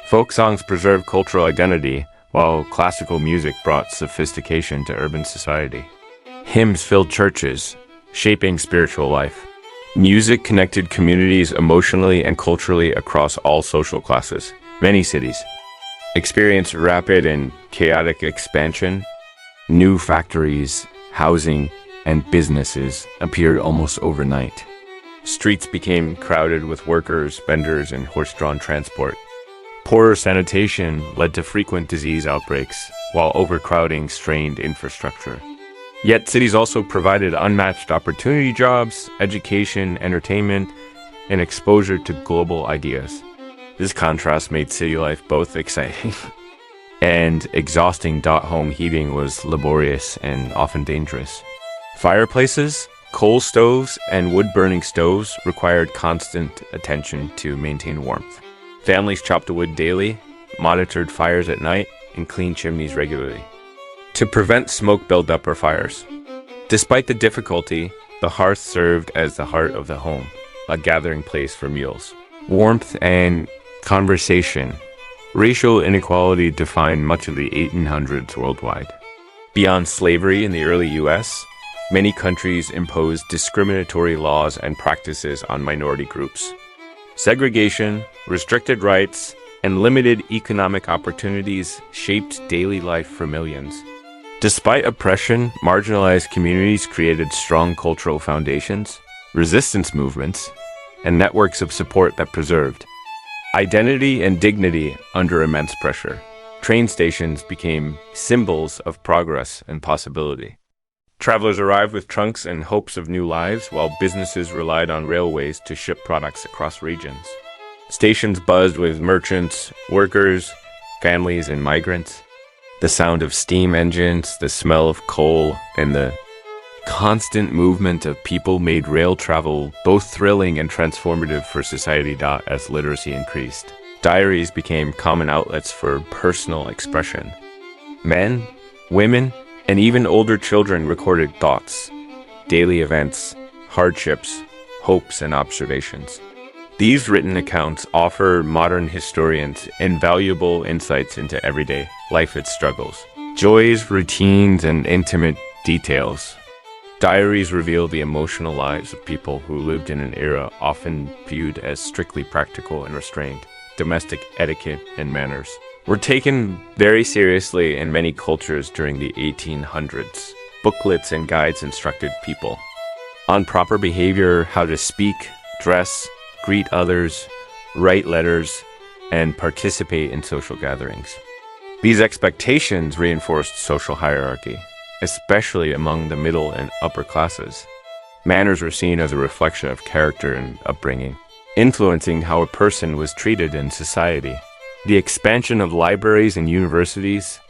Folk songs preserved cultural identity, while classical music brought sophistication to urban society. Hymns filled churches, shaping spiritual life. Music connected communities emotionally and culturally across all social classes. Many cities experienced rapid and chaotic expansion. New factories, housing, and businesses appeared almost overnight. Streets became crowded with workers, vendors, and horse-drawn transport. Poorer sanitation led to frequent disease outbreaks, while overcrowding strained infrastructure. Yet cities also provided unmatched opportunity jobs, education, entertainment, and exposure to global ideas. This contrast made city life both exciting and exhausting. Home heating was laborious and often dangerous. Fireplaces, coal stoves, and wood-burning stoves required constant attention to maintain warmth. Families chopped wood daily, monitored fires at night, and cleaned chimneys regularly to prevent smoke buildup or fires. Despite the difficulty, the hearth served as the heart of the home, a gathering place for meals. Warmth and conversation. Racial inequality defined much of the 1800s worldwide. Beyond slavery in the early U.S., many countries imposed discriminatory laws and practices on minority groups. Segregation, restricted rights, and limited economic opportunities shaped daily life for millions. Despite oppression, marginalized communities created strong cultural foundations, resistance movements, and networks of support that preserved identity and dignity under immense pressure. Train stations became symbols of progress and possibility. Travelers arrived with trunks and hopes of new lives, while businesses relied on railways to ship products across regions. Stations buzzed with merchants, workers, families, and migrants. The sound of steam engines, the smell of coal, and the constant movement of people made rail travel both thrilling and transformative for society. As literacy increased, diaries became common outlets for personal expression. Men, women, and even older children recorded thoughts, daily events, hardships, hopes, and observations. These written accounts offer modern historians invaluable insights into everyday life, its struggles, joys, routines, and intimate details. Diaries reveal the emotional lives of people who lived in an era often viewed as strictly practical and restrained. Domestic etiquette and manners were taken very seriously in many cultures during the 1800s. Booklets and guides instructed people on proper behavior, how to speak, dress, greet others, write letters, and participate in social gatherings. These expectations reinforced social hierarchy, especially among the middle and upper classes. Manners were seen as a reflection of character and upbringing, influencing how a person was treated in society. The expansion of libraries and universities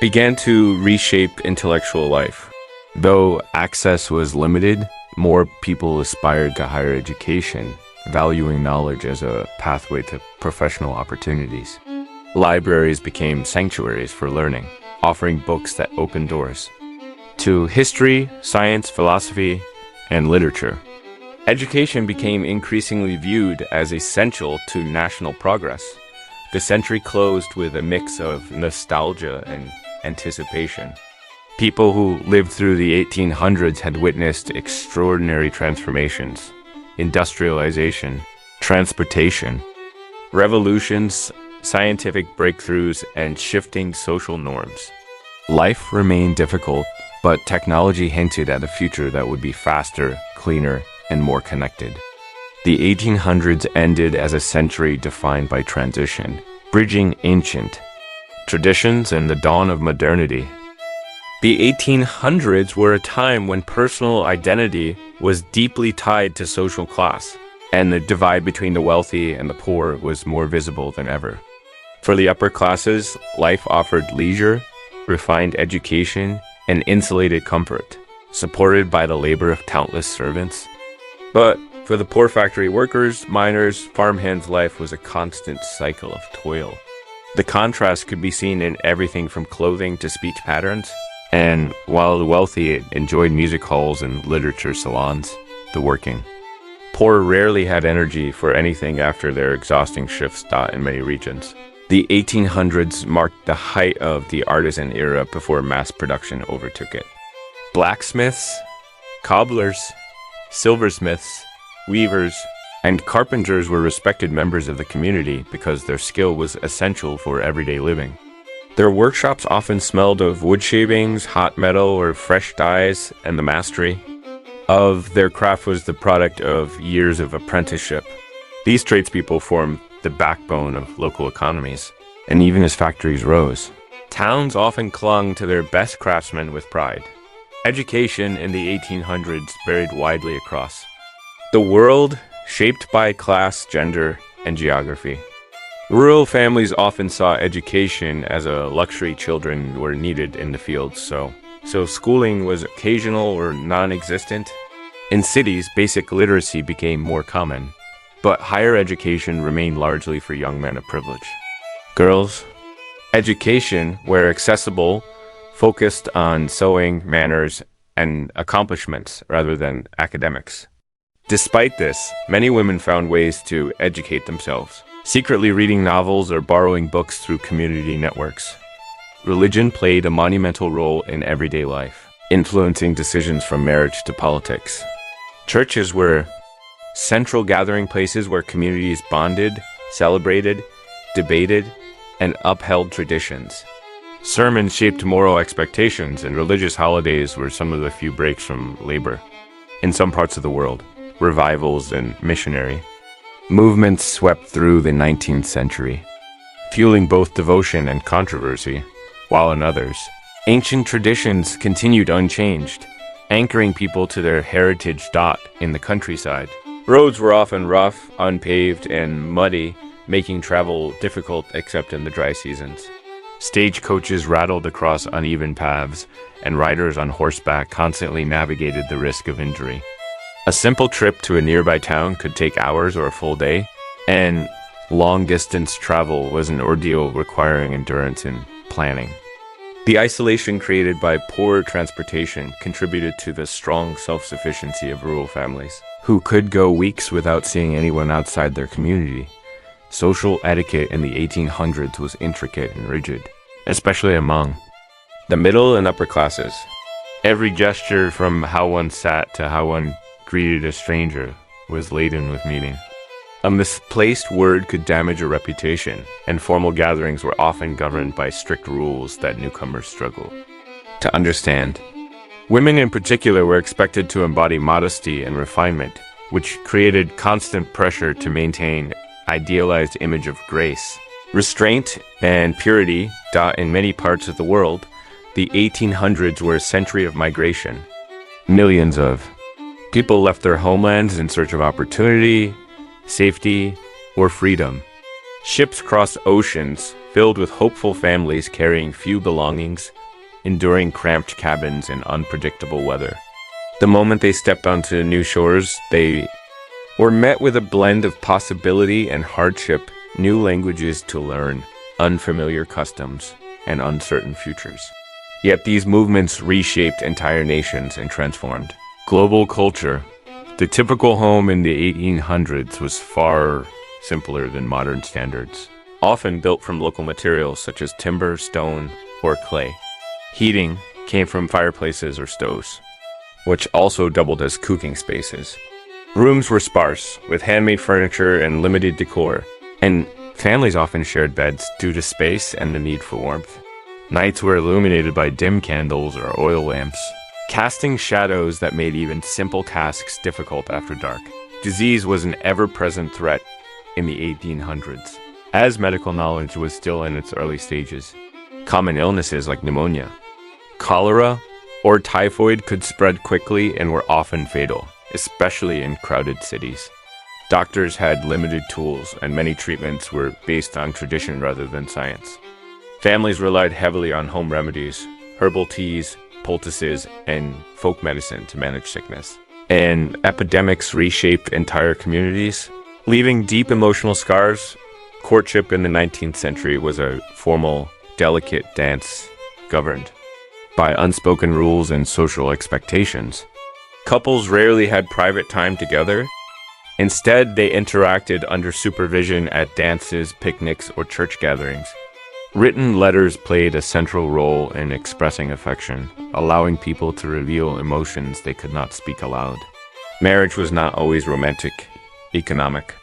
began to reshape intellectual life. Though access was limited, more people aspired to higher education, valuing knowledge as a pathway to professional opportunities. Libraries became sanctuaries for learning, offering books that opened doors to history, science, philosophy, and literature. Education became increasingly viewed as essential to national progress. The century closed with a mix of nostalgia and anticipation. People who lived through the 1800s had witnessed extraordinary transformations: industrialization, transportation, revolutions, scientific breakthroughs, and shifting social norms. Life remained difficult, but technology hinted at a future that would be faster, cleaner, and more connected. The 1800s ended as a century defined by transition, bridging ancient traditions and the dawn of modernity. The 1800s were a time when personal identity was deeply tied to social class, and the divide between the wealthy and the poor was more visible than ever. For the upper classes, life offered leisure, refined education, and insulated comfort, supported by the labor of countless servants. But for the poor factory workers, miners, farmhands, life was a constant cycle of toil. The contrast could be seen in everything from clothing to speech patterns, and while the wealthy enjoyed music halls and literature salons, the working poor rarely had energy for anything after their exhausting shifts in many regions. The 1800s marked the height of the artisan era before mass production overtook it. Blacksmiths, cobblers, silversmiths, weavers, and carpenters were respected members of the community because their skill was essential for everyday living. Their workshops often smelled of wood shavings, hot metal, or fresh dyes, and the mastery of their craft was the product of years of apprenticeship. These tradespeople formed the backbone of local economies, and even as factories rose, towns often clung to their best craftsmen with pride. Education in the 1800s varied widely across the world, shaped by class, gender, and geography. Rural families often saw education as a luxury. Children were needed in the fields, so schooling was occasional or non-existent. In cities, basic literacy became more common, but higher education remained largely for young men of privilege. Girls' education, where accessible, focused on sewing, manners, and accomplishments rather than academics. Despite this, many women found ways to educate themselves, secretly reading novels or borrowing books through community networks. Religion played a monumental role in everyday life, influencing decisions from marriage to politics. Churches were central gathering places where communities bonded, celebrated, debated, and upheld traditions. Sermons shaped moral expectations, and religious holidays were some of the few breaks from labor. In some parts of the world, revivals and missionary movements swept through the 19th century, fueling both devotion and controversy, while in others, ancient traditions continued unchanged, anchoring people to their heritage in the countryside. Roads were often rough, unpaved, and muddy, making travel difficult except in the dry seasons. Stagecoaches rattled across uneven paths, and riders on horseback constantly navigated the risk of injury. A simple trip to a nearby town could take hours or a full day, and long-distance travel was an ordeal requiring endurance and planning. The isolation created by poor transportation contributed to the strong self-sufficiency of rural families, who could go weeks without seeing anyone outside their community. Social etiquette in the 1800s was intricate and rigid, especially among the middle and upper classes. Every gesture, from how one sat to how one greeted a stranger, was laden with meaning. A misplaced word could damage a reputation, and formal gatherings were often governed by strict rules that newcomers struggled to understand. Women in particular were expected to embody modesty and refinement, which created constant pressure to maintain idealized image of grace. Restraint and purity. In many parts of the world, the 1800s were a century of migration. Millions of people left their homelands in search of opportunity, safety, or freedom. Ships crossed oceans filled with hopeful families carrying few belongings, enduring cramped cabins in unpredictable weather. The moment they stepped onto new shores, they were met with a blend of possibility and hardship, new languages to learn, unfamiliar customs, and uncertain futures. Yet these movements reshaped entire nations and transformed global culture. The typical home in the 1800s was far simpler than modern standards, often built from local materials such as timber, stone, or clay. Heating came from fireplaces or stoves, which also doubled as cooking spaces. Rooms were sparse, with handmade furniture and limited decor, and families often shared beds due to space and the need for warmth. Nights were illuminated by dim candles or oil lamps, casting shadows that made even simple tasks difficult after dark. Disease was an ever-present threat in the 1800s, as medical knowledge was still in its early stages. Common illnesses like pneumonia, cholera, or typhoid could spread quickly and were often fatal, especially in crowded cities. Doctors had limited tools, and many treatments were based on tradition rather than science. Families relied heavily on home remedies, herbal teas, poultices, and folk medicine to manage sickness. And epidemics reshaped entire communities, leaving deep emotional scars. Courtship in the 19th century was a formal, delicate dance governed by unspoken rules and social expectations. Couples rarely had private time together. Instead, they interacted under supervision at dances, picnics, or church gatherings. Written letters played a central role in expressing affection, allowing people to reveal emotions they could not speak aloud. Marriage was not always romantic, economic.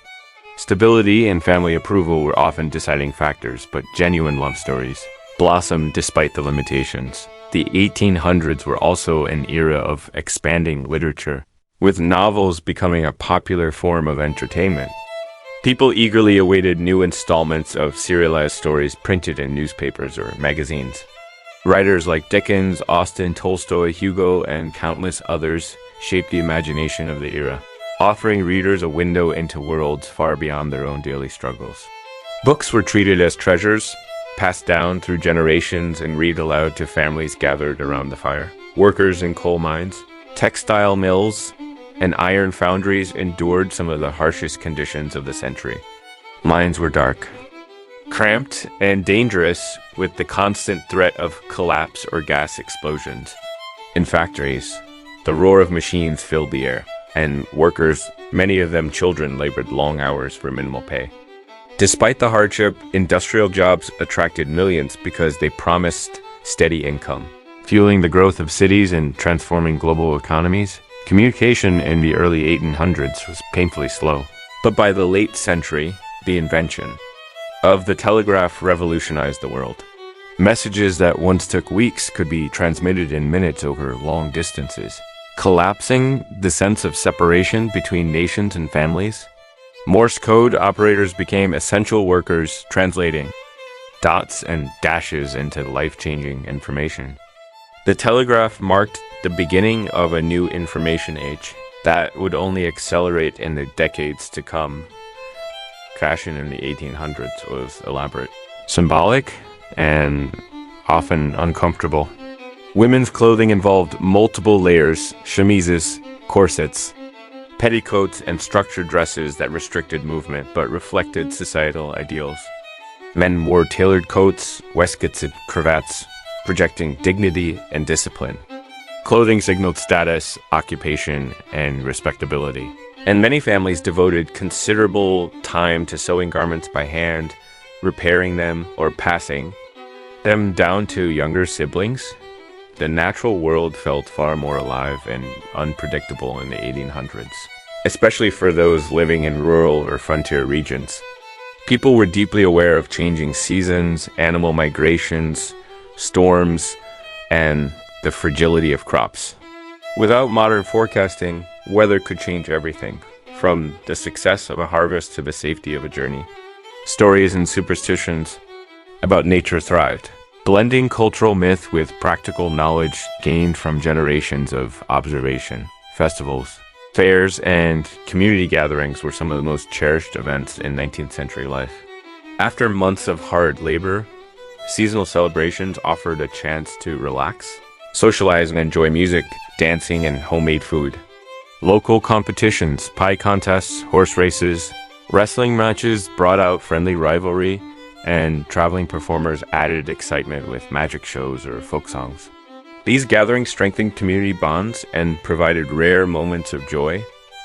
Stability and family approval were often deciding factors, but genuine love stories blossomed despite the limitations. The 1800s were also an era of expanding literature, with novels becoming a popular form of entertainment. People eagerly awaited new installments of serialized stories printed in newspapers or magazines. Writers like Dickens, Austen, Tolstoy, Hugo, and countless others shaped the imagination of the era, offering readers a window into worlds far beyond their own daily struggles. Books were treated as treasures, passed down through generations and read aloud to families gathered around the fire. Workers in coal mines, textile mills, and iron foundries endured some of the harshest conditions of the century. Mines were dark, cramped, and dangerous, with the constant threat of collapse or gas explosions. In factories, the roar of machines filled the air, and workers, many of them children, labored long hours for minimal pay. Despite the hardship, industrial jobs attracted millions because they promised steady income. Fueling the growth of cities and transforming global economies, communication in the early 1800s was painfully slow. But by the late century, the invention of the telegraph revolutionized the world. Messages that once took weeks could be transmitted in minutes over long distances, collapsing the sense of separation between nations and families. Morse code operators became essential workers, translating dots and dashes into life-changing information. The telegraph marked the beginning of a new information age that would only accelerate in the decades to come. Fashion in the 1800s was elaborate, symbolic, and often uncomfortable. Women's clothing involved multiple layers, chemises, corsets, petticoats, and structured dresses that restricted movement but reflected societal ideals. Men wore tailored coats, waistcoats, and cravats, projecting dignity and discipline. Clothing signaled status, occupation, and respectability. And many families devoted considerable time to sewing garments by hand, repairing them, or passing them down to younger siblings. The natural world felt far more alive and unpredictable in the 1800s, especially for those living in rural or frontier regions. People were deeply aware of changing seasons, animal migrations, storms, and the fragility of crops. Without modern forecasting, weather could change everything, from the success of a harvest to the safety of a journey. Stories and superstitions about nature thrived, blending cultural myth with practical knowledge gained from generations of observation. Festivals, fairs, and community gatherings were some of the most cherished events in 19th century life. After months of hard labor, seasonal celebrations offered a chance to relax, socialize, and enjoy music, dancing, and homemade food. Local competitions, pie contests, horse races, wrestling matches brought out friendly rivalry, and traveling performers added excitement with magic shows or folk songs. These gatherings strengthened community bonds and provided rare moments of joy.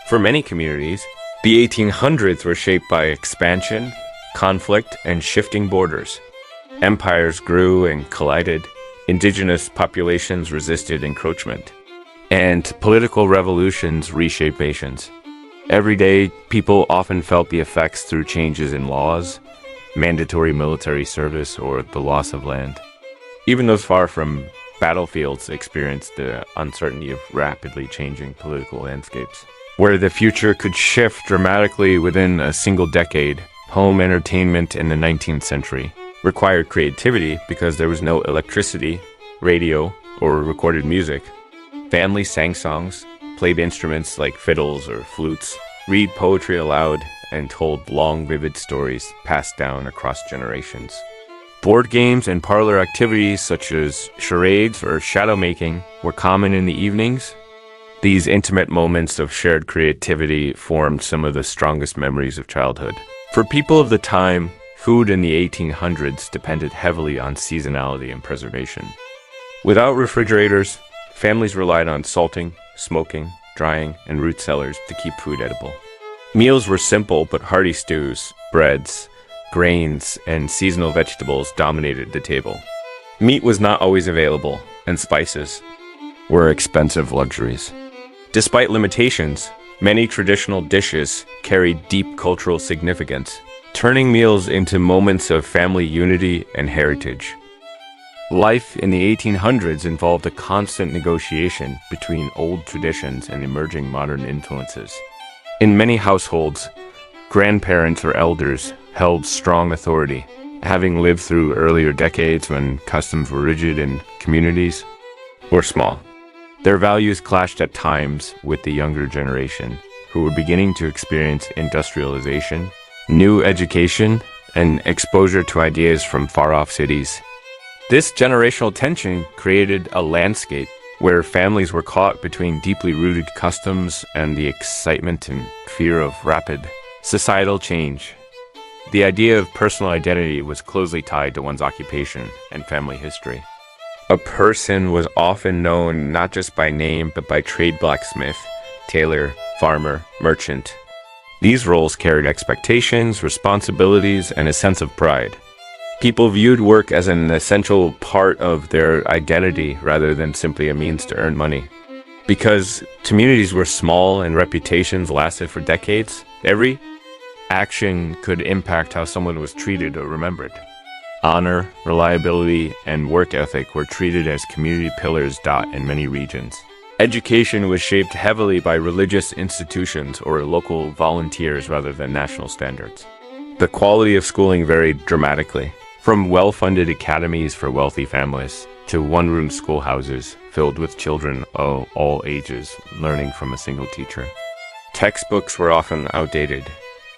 For many communities, the 1800s were shaped by expansion, conflict, and shifting borders. Empires grew and collided, indigenous populations resisted encroachment, and political revolutions reshaped nations. Every day, people often felt the effects through changes in laws, mandatory military service, or the loss of land. Even those far from battlefields experienced the uncertainty of rapidly changing political landscapes. Where the future could shift dramatically within a single decade, home entertainment in the 19th century required creativity because there was no electricity, radio, or recorded music. Families sang songs, played instruments like fiddles or flutes, read poetry aloud, and told long, vivid stories passed down across generations. Board games and parlor activities such as charades or shadow making were common in the evenings. These intimate moments of shared creativity formed some of the strongest memories of childhood. For people of the time, food in the 1800s depended heavily on seasonality and preservation. Without refrigerators, families relied on salting, smoking, drying, and root cellars to keep food edible. Meals were simple but hearty stews, breads, grains, and seasonal vegetables dominated the table. Meat was not always available, and spices were expensive luxuries. Despite limitations, many traditional dishes carried deep cultural significance, turning meals into moments of family unity and heritage. Life in the 1800s involved a constant negotiation between old traditions and emerging modern influences. In many households, grandparents or elders held strong authority, having lived through earlier decades when customs were rigid and communities were small. Their values clashed at times with the younger generation, who were beginning to experience industrialization, new education, and exposure to ideas from far-off cities. This generational tension created a landscape where families were caught between deeply rooted customs and the excitement and fear of rapid societal change. The idea of personal identity was closely tied to one's occupation and family history. A person was often known not just by name, but by trade: blacksmith, tailor, farmer, merchant. These roles carried expectations, responsibilities, and a sense of pride. People viewed work as an essential part of their identity rather than simply a means to earn money. Because communities were small and reputations lasted for decades, every action could impact how someone was treated or remembered. Honor, reliability, and work ethic were treated as community pillars in many regions. Education was shaped heavily by religious institutions or local volunteers rather than national standards. The quality of schooling varied dramatically, from well-funded academies for wealthy families to one-room schoolhouses filled with children of all ages learning from a single teacher. Textbooks were often outdated,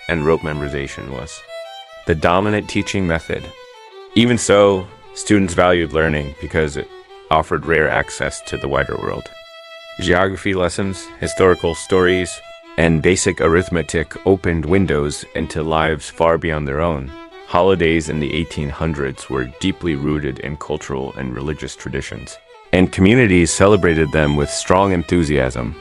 and rote memorization was the dominant teaching method. Even so, students valued learning because it offered rare access to the wider world. Geography lessons, historical stories, and basic arithmetic opened windows into lives far beyond their own. Holidays in the 1800s were deeply rooted in cultural and religious traditions, and communities celebrated them with strong enthusiasm.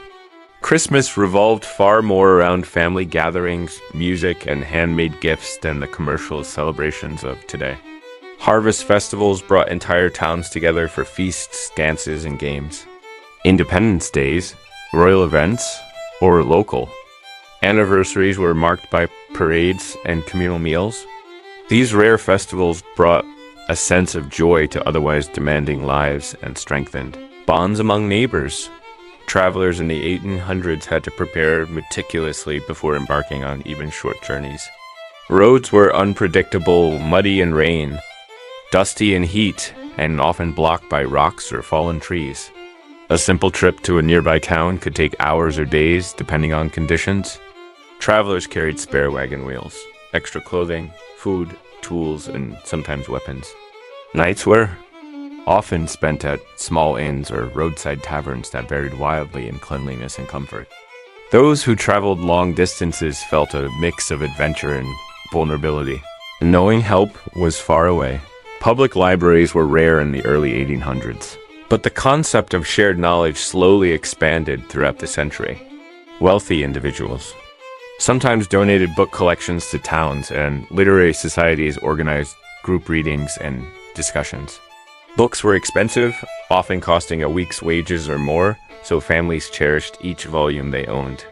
Christmas revolved far more around family gatherings, music, and handmade gifts than the commercial celebrations of today. Harvest festivals brought entire towns together for feasts, dances, and games. Independence Days, royal events, or local anniversaries were marked by parades and communal meals. These rare festivals brought a sense of joy to otherwise demanding lives and strengthened bonds among neighbors. Travelers in the 1800s had to prepare meticulously before embarking on even short journeys. Roads were unpredictable, muddy in rain, dusty in heat, and often blocked by rocks or fallen trees. A simple trip to a nearby town could take hours or days, depending on conditions. Travelers carried spare wagon wheels, extra clothing, food, tools, and sometimes weapons. Nights were often spent at small inns or roadside taverns that varied wildly in cleanliness and comfort. Those who traveled long distances felt a mix of adventure and vulnerability. Knowing help was far away. Public libraries were rare in the early 1800s, but the concept of shared knowledge slowly expanded throughout the century. Wealthy individuals sometimes donated book collections to towns, and literary societies organized group readings and discussions. Books were expensive, often costing a week's wages or more, so families cherished each volume they owned.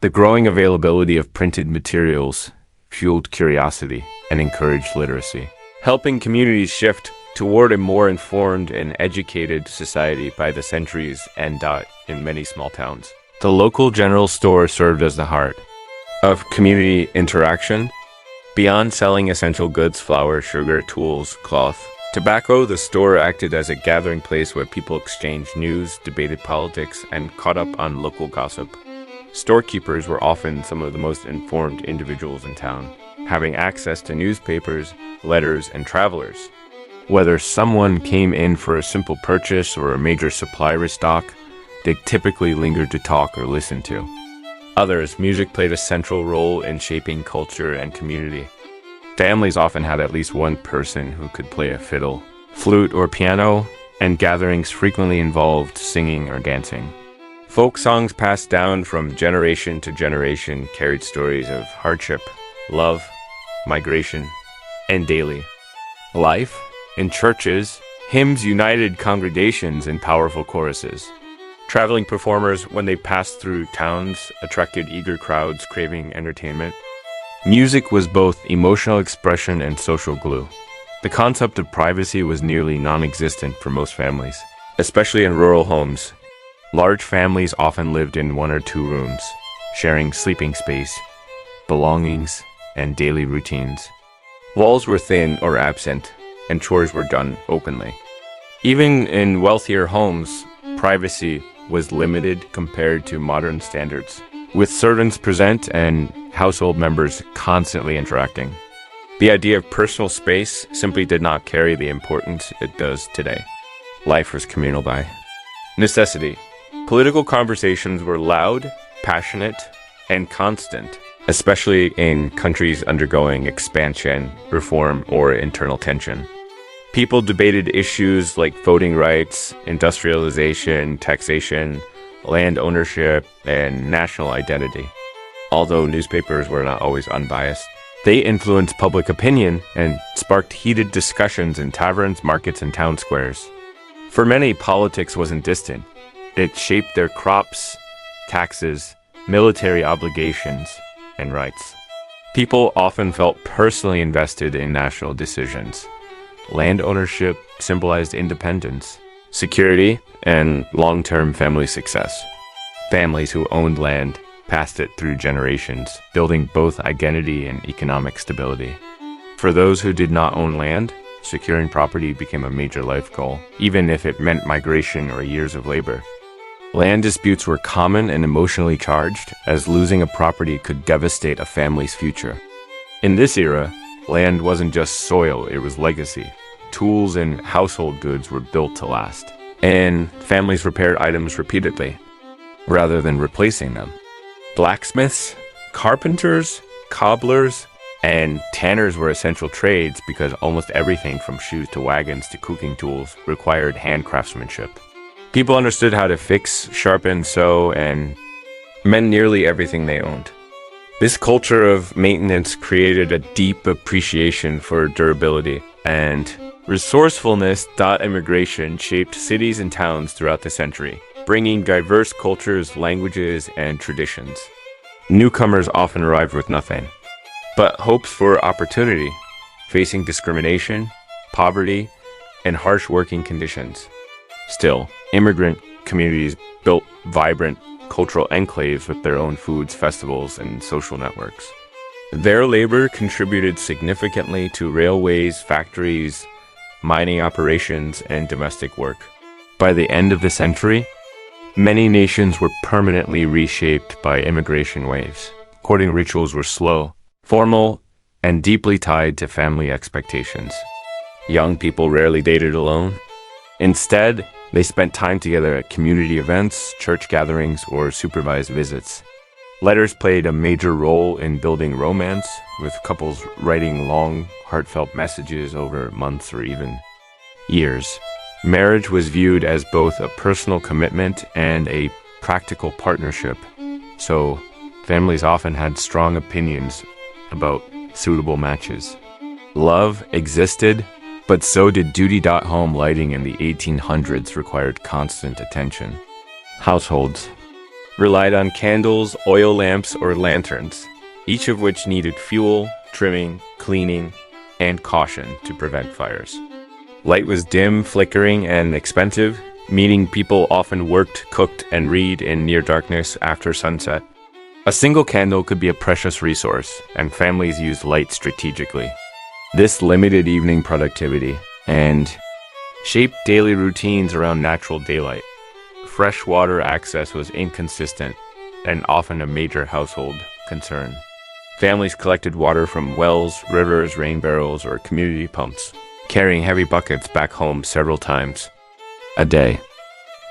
The growing availability of printed materials fueled curiosity and encouraged literacy, helping communities shift toward a more informed and educated society by the centuries and in many small towns. The local general store served as the heart of community interaction. Beyond selling essential goods, flour, sugar, tools, cloth, tobacco, the store acted as a gathering place where people exchanged news, debated politics, and caught up on local gossip. Storekeepers were often some of the most informed individuals in town, having access to newspapers, letters, and travelers. Whether someone came in for a simple purchase or a major supply restock, they typically lingered to talk or listen to. Others, music played a central role in shaping culture and community. Families often had at least one person who could play a fiddle, flute, or piano, and gatherings frequently involved singing or dancing. Folk songs passed down from generation to generation carried stories of hardship, love, migration, and daily life. In churches, hymns united congregations in powerful choruses. Traveling performers, when they passed through towns, attracted eager crowds craving entertainment. Music was both emotional expression and social glue. The concept of privacy was nearly non-existent for most families, especially in rural homes. Large families often lived in 1 or 2 rooms, sharing sleeping space, belongings, and daily routines. Walls were thin or absent, and chores were done openly. Even in wealthier homes, privacy was limited compared to modern standards, with servants present and household members constantly interacting. The idea of personal space simply did not carry the importance it does today. Life was communal by necessity. Political conversations were loud, passionate, and constant, especially in countries undergoing expansion, reform, or internal tension. People debated issues like voting rights, industrialization, taxation, land ownership, and national identity. Although newspapers were not always unbiased, they influenced public opinion and sparked heated discussions in taverns, markets, and town squares. For many, politics wasn't distant. It shaped their crops, taxes, military obligations, and rights. People often felt personally invested in national decisions. Land ownership symbolized independence, security, and long-term family success. Families who owned land passed it through generations, building both identity and economic stability. For those who did not own land, securing property became a major life goal, even if it meant migration or years of labor. Land disputes were common and emotionally charged, as losing a property could devastate a family's future. In this era, land wasn't just soil, it was legacy. Tools and household goods were built to last, and families repaired items repeatedly, rather than replacing them. Blacksmiths, carpenters, cobblers, and tanners were essential trades because almost everything from shoes to wagons to cooking tools required hand craftsmanship. People understood how to fix, sharpen, sew, and mend nearly everything they owned. This culture of maintenance created a deep appreciation for durability and resourcefulness. Immigration shaped cities and towns throughout the century, bringing diverse cultures, languages, and traditions. Newcomers often arrived with nothing but hopes for opportunity, facing discrimination, poverty, and harsh working conditions. Still, immigrant communities built vibrant cultural enclaves with their own foods, festivals, and social networks. Their labor contributed significantly to railways, factories, mining operations, and domestic work. By the end of the century, many nations were permanently reshaped by immigration waves. Courting rituals were slow, formal, and deeply tied to family expectations. Young people rarely dated alone. Instead, they spent time together at community events, church gatherings, or supervised visits. Letters played a major role in building romance, with couples writing long, heartfelt messages over months or even years. Marriage was viewed as both a personal commitment and a practical partnership, so families often had strong opinions about suitable matches. Love existed, but so did duty. Home lighting in the 1800s required constant attention. Households. relied on candles, oil lamps, or lanterns, each of which needed fuel, trimming, cleaning, and caution to prevent fires. Light was dim, flickering, and expensive, meaning people often worked, cooked, and read in near darkness after sunset. A single candle could be a precious resource, and families used light strategically. This limited evening productivity and shaped daily routines around natural daylight. Fresh water access was inconsistent and often a major household concern. Families collected water from wells, rivers, rain barrels, or community pumps, carrying heavy buckets back home several times a day.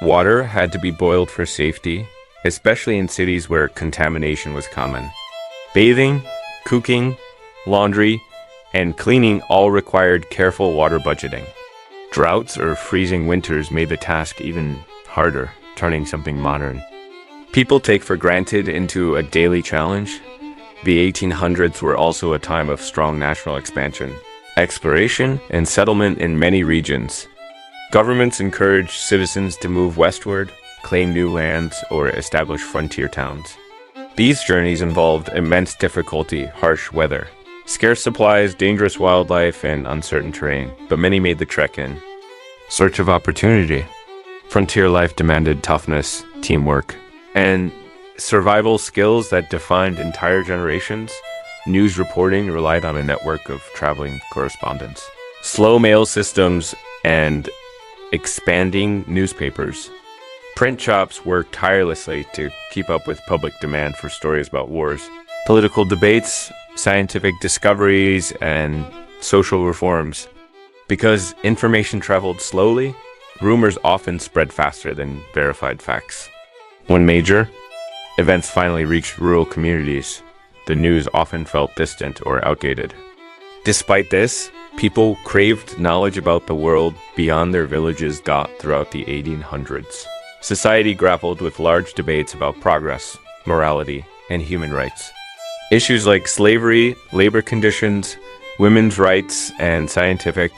Water had to be boiled for safety, especially in cities where contamination was common. Bathing, cooking, laundry, and cleaning all required careful water budgeting. Droughts or freezing winters made the task even harder, turning something modern. People take for granted into a daily challenge. The 1800s were also a time of strong national expansion, exploration, and settlement in many regions. Governments encouraged citizens to move westward, claim new lands, or establish frontier towns. These journeys involved immense difficulty, harsh weather, scarce supplies, dangerous wildlife, and uncertain terrain, but many made the trek in search of opportunity. Frontier life demanded toughness, teamwork, and survival skills that defined entire generations. News reporting relied on a network of traveling correspondents, slow mail systems, and expanding newspapers. Print shops worked tirelessly to keep up with public demand for stories about wars, political debates, scientific discoveries, and social reforms. Because information traveled slowly, rumors often spread faster than verified facts. When major events finally reached rural communities, the news often felt distant or outdated. Despite this, people craved knowledge about the world beyond their villages throughout the 1800s. Society grappled with large debates about progress, morality, and human rights. Issues like slavery, labor conditions, women's rights, and scientific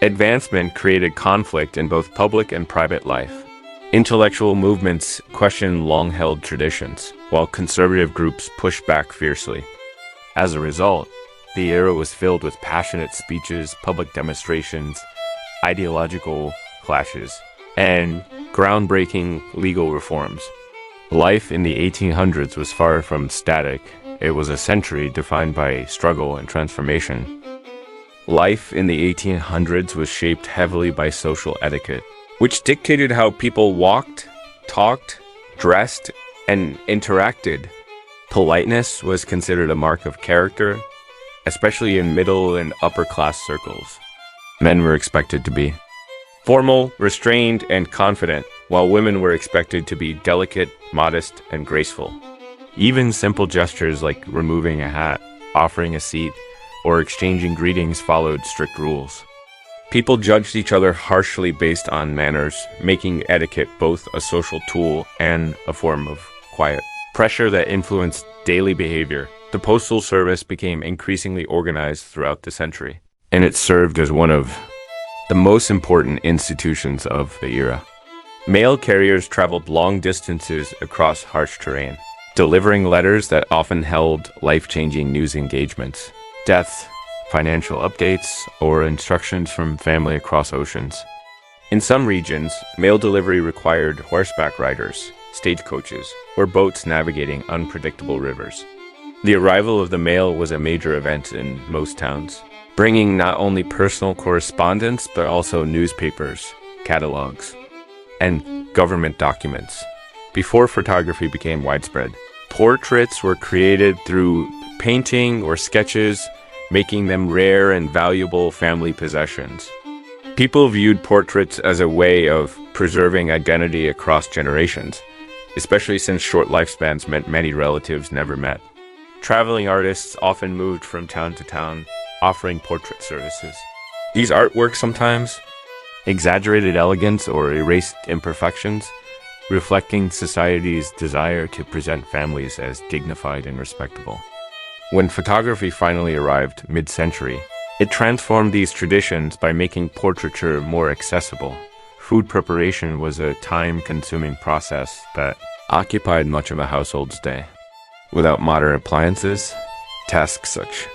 advancement created conflict in both public and private life. Intellectual movements questioned long-held traditions, while conservative groups pushed back fiercely. As a result, the era was filled with passionate speeches, public demonstrations, ideological clashes, and groundbreaking legal reforms. Life in the 1800s was far from static. It was a century defined by struggle and transformation. Life in the 1800s was shaped heavily by social etiquette, which dictated how people walked, talked, dressed, and interacted. Politeness was considered a mark of character, especially in middle and upper class circles. Men were expected to be formal, restrained, and confident, while women were expected to be delicate, modest, and graceful. Even simple gestures like removing a hat, offering a seat, or exchanging greetings followed strict rules. People judged each other harshly based on manners, making etiquette both a social tool and a form of quiet pressure that influenced daily behavior. The postal service became increasingly organized throughout the century, and it served as one of the most important institutions of the era. Mail carriers traveled long distances across harsh terrain, delivering letters that often held life-changing news engagements, deaths, financial updates, or instructions from family across oceans. In some regions, mail delivery required horseback riders, stagecoaches, or boats navigating unpredictable rivers. The arrival of the mail was a major event in most towns, bringing not only personal correspondence but also newspapers, catalogs, and government documents. Before photography became widespread, portraits were created through painting or sketches, making them rare and valuable family possessions. People viewed portraits as a way of preserving identity across generations, especially since short lifespans meant many relatives never met. Traveling artists often moved from town to town, offering portrait services. These artworks sometimes exaggerated elegance or erased imperfections, reflecting society's desire to present families as dignified and respectable. When photography finally arrived mid-century, it transformed these traditions by making portraiture more accessible. Food preparation was a time-consuming process that occupied much of a household's day. Without modern appliances, tasks such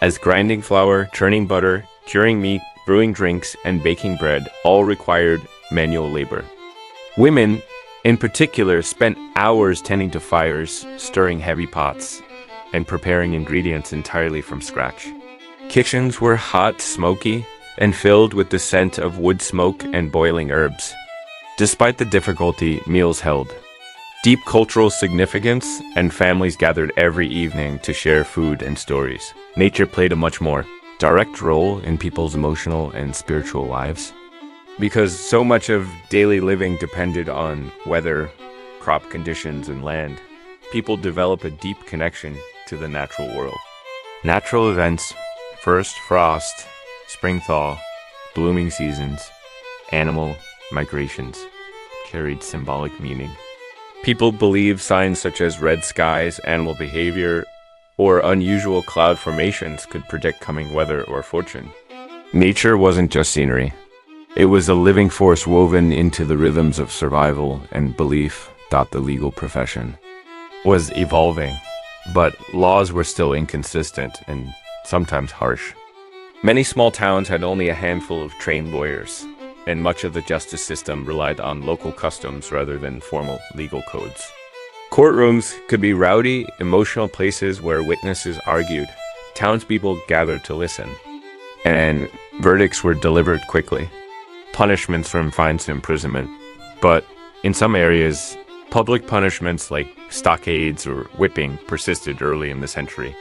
as grinding flour, churning butter, curing meat, brewing drinks, and baking bread all required manual labor. Women, in particular, spent hours tending to fires, stirring heavy pots, and preparing ingredients entirely from scratch. Kitchens were hot, smoky, and filled with the scent of wood smoke and boiling herbs. Despite the difficulty, meals held deep cultural significance, and families gathered every evening to share food and stories. Nature played a much more direct role in people's emotional and spiritual lives. Because so much of daily living depended on weather, crop conditions, and land, people develop a deep connection to the natural world. Natural events, first frost, spring thaw, blooming seasons, animal migrations, carried symbolic meaning. People believe signs such as red skies, animal behavior, or unusual cloud formations could predict coming weather or fortune. Nature wasn't just scenery. It was a living force woven into the rhythms of survival and belief. The legal profession was evolving, but laws were still inconsistent and sometimes harsh. Many small towns had only a handful of trained lawyers, and much of the justice system relied on local customs rather than formal legal codes. Courtrooms could be rowdy, emotional places where witnesses argued, townspeople gathered to listen, and verdicts were delivered quickly. Punishments from fines to imprisonment, but in some areas, public punishments like stockades or whipping persisted early in the century.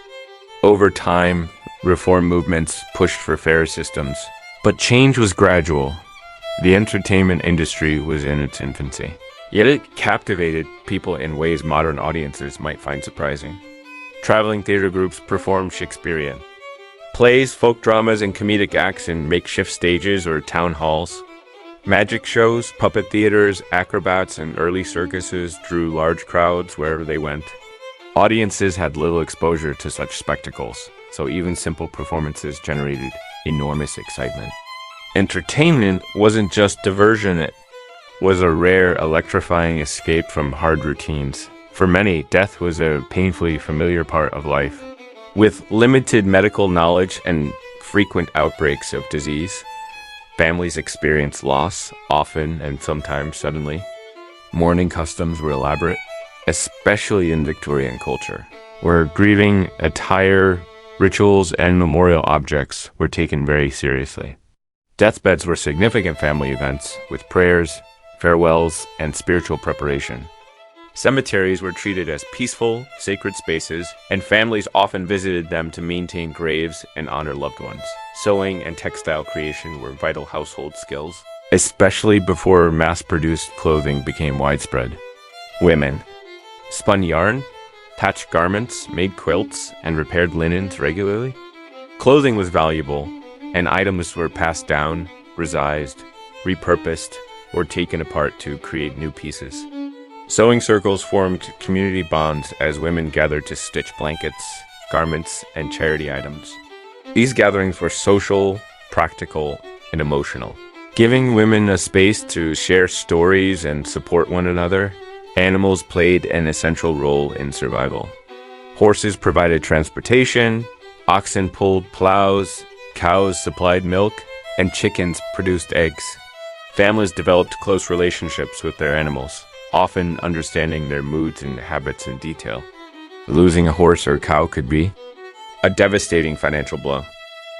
Over time, reform movements pushed for fairer systems, but change was gradual. The entertainment industry was in its infancy, yet it captivated people in ways modern audiences might find surprising. Traveling theater groups performed Shakespearean plays, folk dramas, and comedic acts in makeshift stages or town halls. Magic shows, puppet theaters, acrobats, and early circuses drew large crowds wherever they went. Audiences had little exposure to such spectacles, so even simple performances generated enormous excitement. Entertainment wasn't just diversion, it was a rare, electrifying escape from hard routines. For many, death was a painfully familiar part of life. With limited medical knowledge and frequent outbreaks of disease, families experienced loss, often and sometimes suddenly. Mourning customs were elaborate, especially in Victorian culture, where grieving, attire, rituals, and memorial objects were taken very seriously. Deathbeds were significant family events, with prayers, farewells, and spiritual preparation. Cemeteries were treated as peaceful, sacred spaces, and families often visited them to maintain graves and honor loved ones. Sewing and textile creation were vital household skills, especially before mass-produced clothing became widespread. Women spun yarn, patched garments, made quilts, and repaired linens regularly. Clothing was valuable, and items were passed down, resized, repurposed, or taken apart to create new pieces. Sewing circles formed community bonds as women gathered to stitch blankets, garments, and charity items. These gatherings were social, practical, and emotional, giving women a space to share stories and support one another. Animals played an essential role in survival. Horses provided transportation, oxen pulled plows, cows supplied milk, and chickens produced eggs. Families developed close relationships with their animals, often understanding their moods and habits in detail. Losing a horse or cow could be a devastating financial blow.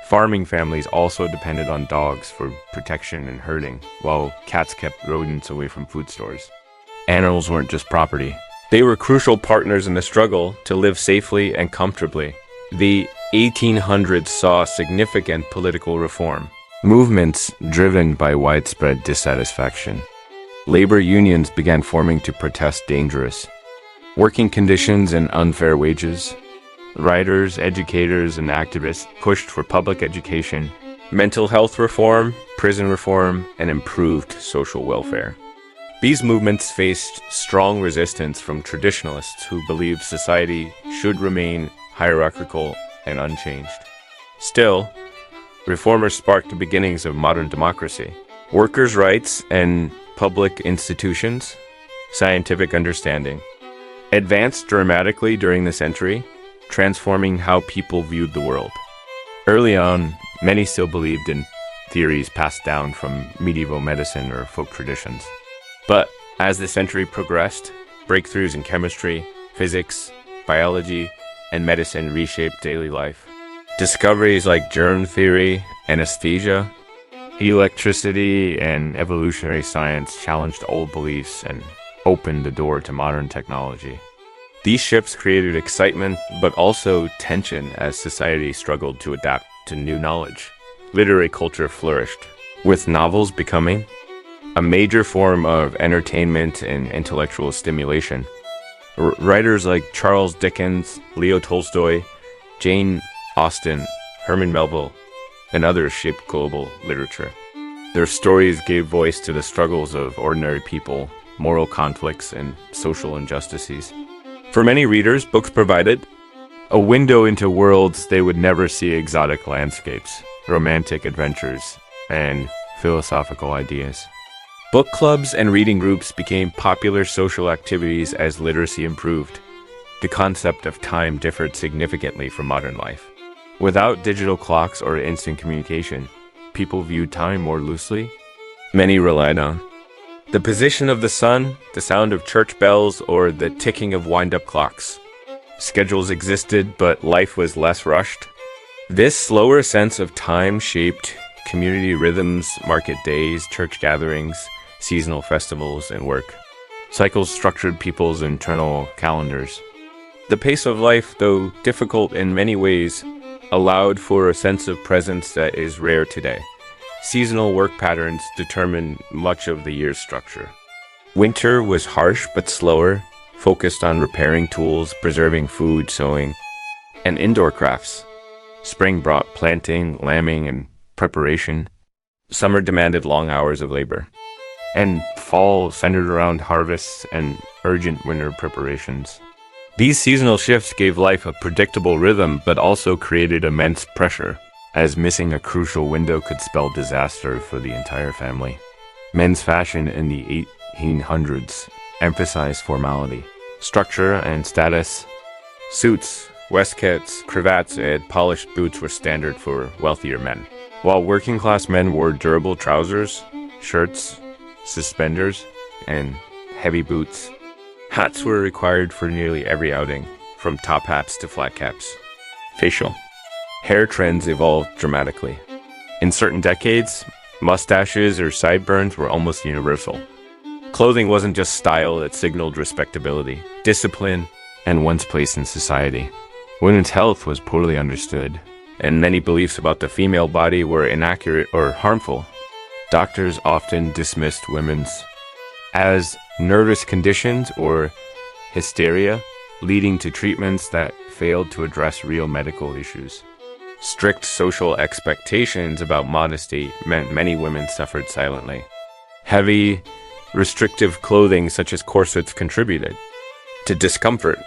Farming families also depended on dogs for protection and herding, while cats kept rodents away from food stores. Animals weren't just property. They were crucial partners in the struggle to live safely and comfortably. The 1800s saw significant political reform, movements driven by widespread dissatisfaction. Labor unions began forming to protest dangerous working conditions and unfair wages. Writers, educators, and activists pushed for public education, mental health reform, prison reform, and improved social welfare. These movements faced strong resistance from traditionalists who believed society should remain hierarchical and unchanged. Still, reformers sparked the beginnings of modern democracy. Workers' rights and public institutions, scientific understanding advanced dramatically during the century, transforming how people viewed the world. Early on, many still believed in theories passed down from medieval medicine or folk traditions. But as the century progressed, breakthroughs in chemistry, physics, biology, and medicine reshaped daily life. Discoveries like germ theory, anesthesia, electricity, and evolutionary science challenged old beliefs and opened the door to modern technology. These shifts created excitement, but also tension as society struggled to adapt to new knowledge. Literary culture flourished, with novels becoming a major form of entertainment and intellectual stimulation. Writers like Charles Dickens, Leo Tolstoy, Jane Austen, Herman Melville, and others shaped global literature. Their stories gave voice to the struggles of ordinary people, moral conflicts, and social injustices. For many readers, books provided a window into worlds they would never see: exotic landscapes, romantic adventures, and philosophical ideas. Book clubs and reading groups became popular social activities as literacy improved. The concept of time differed significantly from modern life. Without digital clocks or instant communication, people viewed time more loosely. Many relied on the position of the sun, the sound of church bells, or the ticking of wind-up clocks. Schedules existed, but life was less rushed. This slower sense of time shaped community rhythms, market days, church gatherings, seasonal festivals, and work. Cycles structured people's internal calendars. The pace of life, though difficult in many ways, allowed for a sense of presence that is rare today. Seasonal work patterns determined much of the year's structure. Winter was harsh but slower, focused on repairing tools, preserving food, sewing, and indoor crafts. Spring brought planting, lambing, and preparation. Summer demanded long hours of labor. And fall centered around harvests and urgent winter preparations. These seasonal shifts gave life a predictable rhythm, but also created immense pressure, as missing a crucial window could spell disaster for the entire family. Men's fashion in the 1800s emphasized formality, structure, and status. Suits, waistcoats, cravats, and polished boots were standard for wealthier men, while working-class men wore durable trousers, shirts, suspenders, and heavy boots. Hats were required for nearly every outing, from top hats to flat caps. Facial hair trends evolved dramatically. In certain decades, mustaches or sideburns were almost universal. Clothing wasn't just style, it signaled respectability, discipline, and one's place in society. Women's health was poorly understood, and many beliefs about the female body were inaccurate or harmful. Doctors often dismissed women's as nervous conditions or hysteria, leading to treatments that failed to address real medical issues. Strict social expectations about modesty meant many women suffered silently. Heavy, restrictive clothing such as corsets contributed to discomfort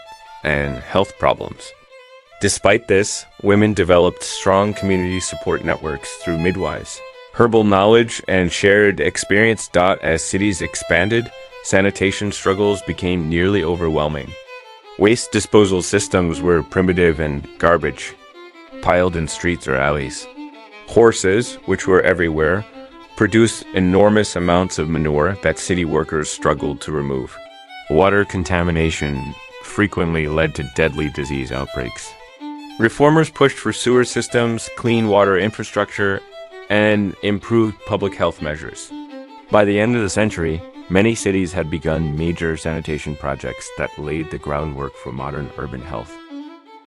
and health problems. Despite this, women developed strong community support networks through midwives. Herbal knowledge and shared experience. As cities expanded, sanitation struggles became nearly overwhelming. Waste disposal systems were primitive and garbage, piled in streets or alleys. Horses, which were everywhere, produced enormous amounts of manure that city workers struggled to remove. Water contamination frequently led to deadly disease outbreaks. Reformers pushed for sewer systems, clean water infrastructure, and improved public health measures. By the end of the century, many cities had begun major sanitation projects that laid the groundwork for modern urban health.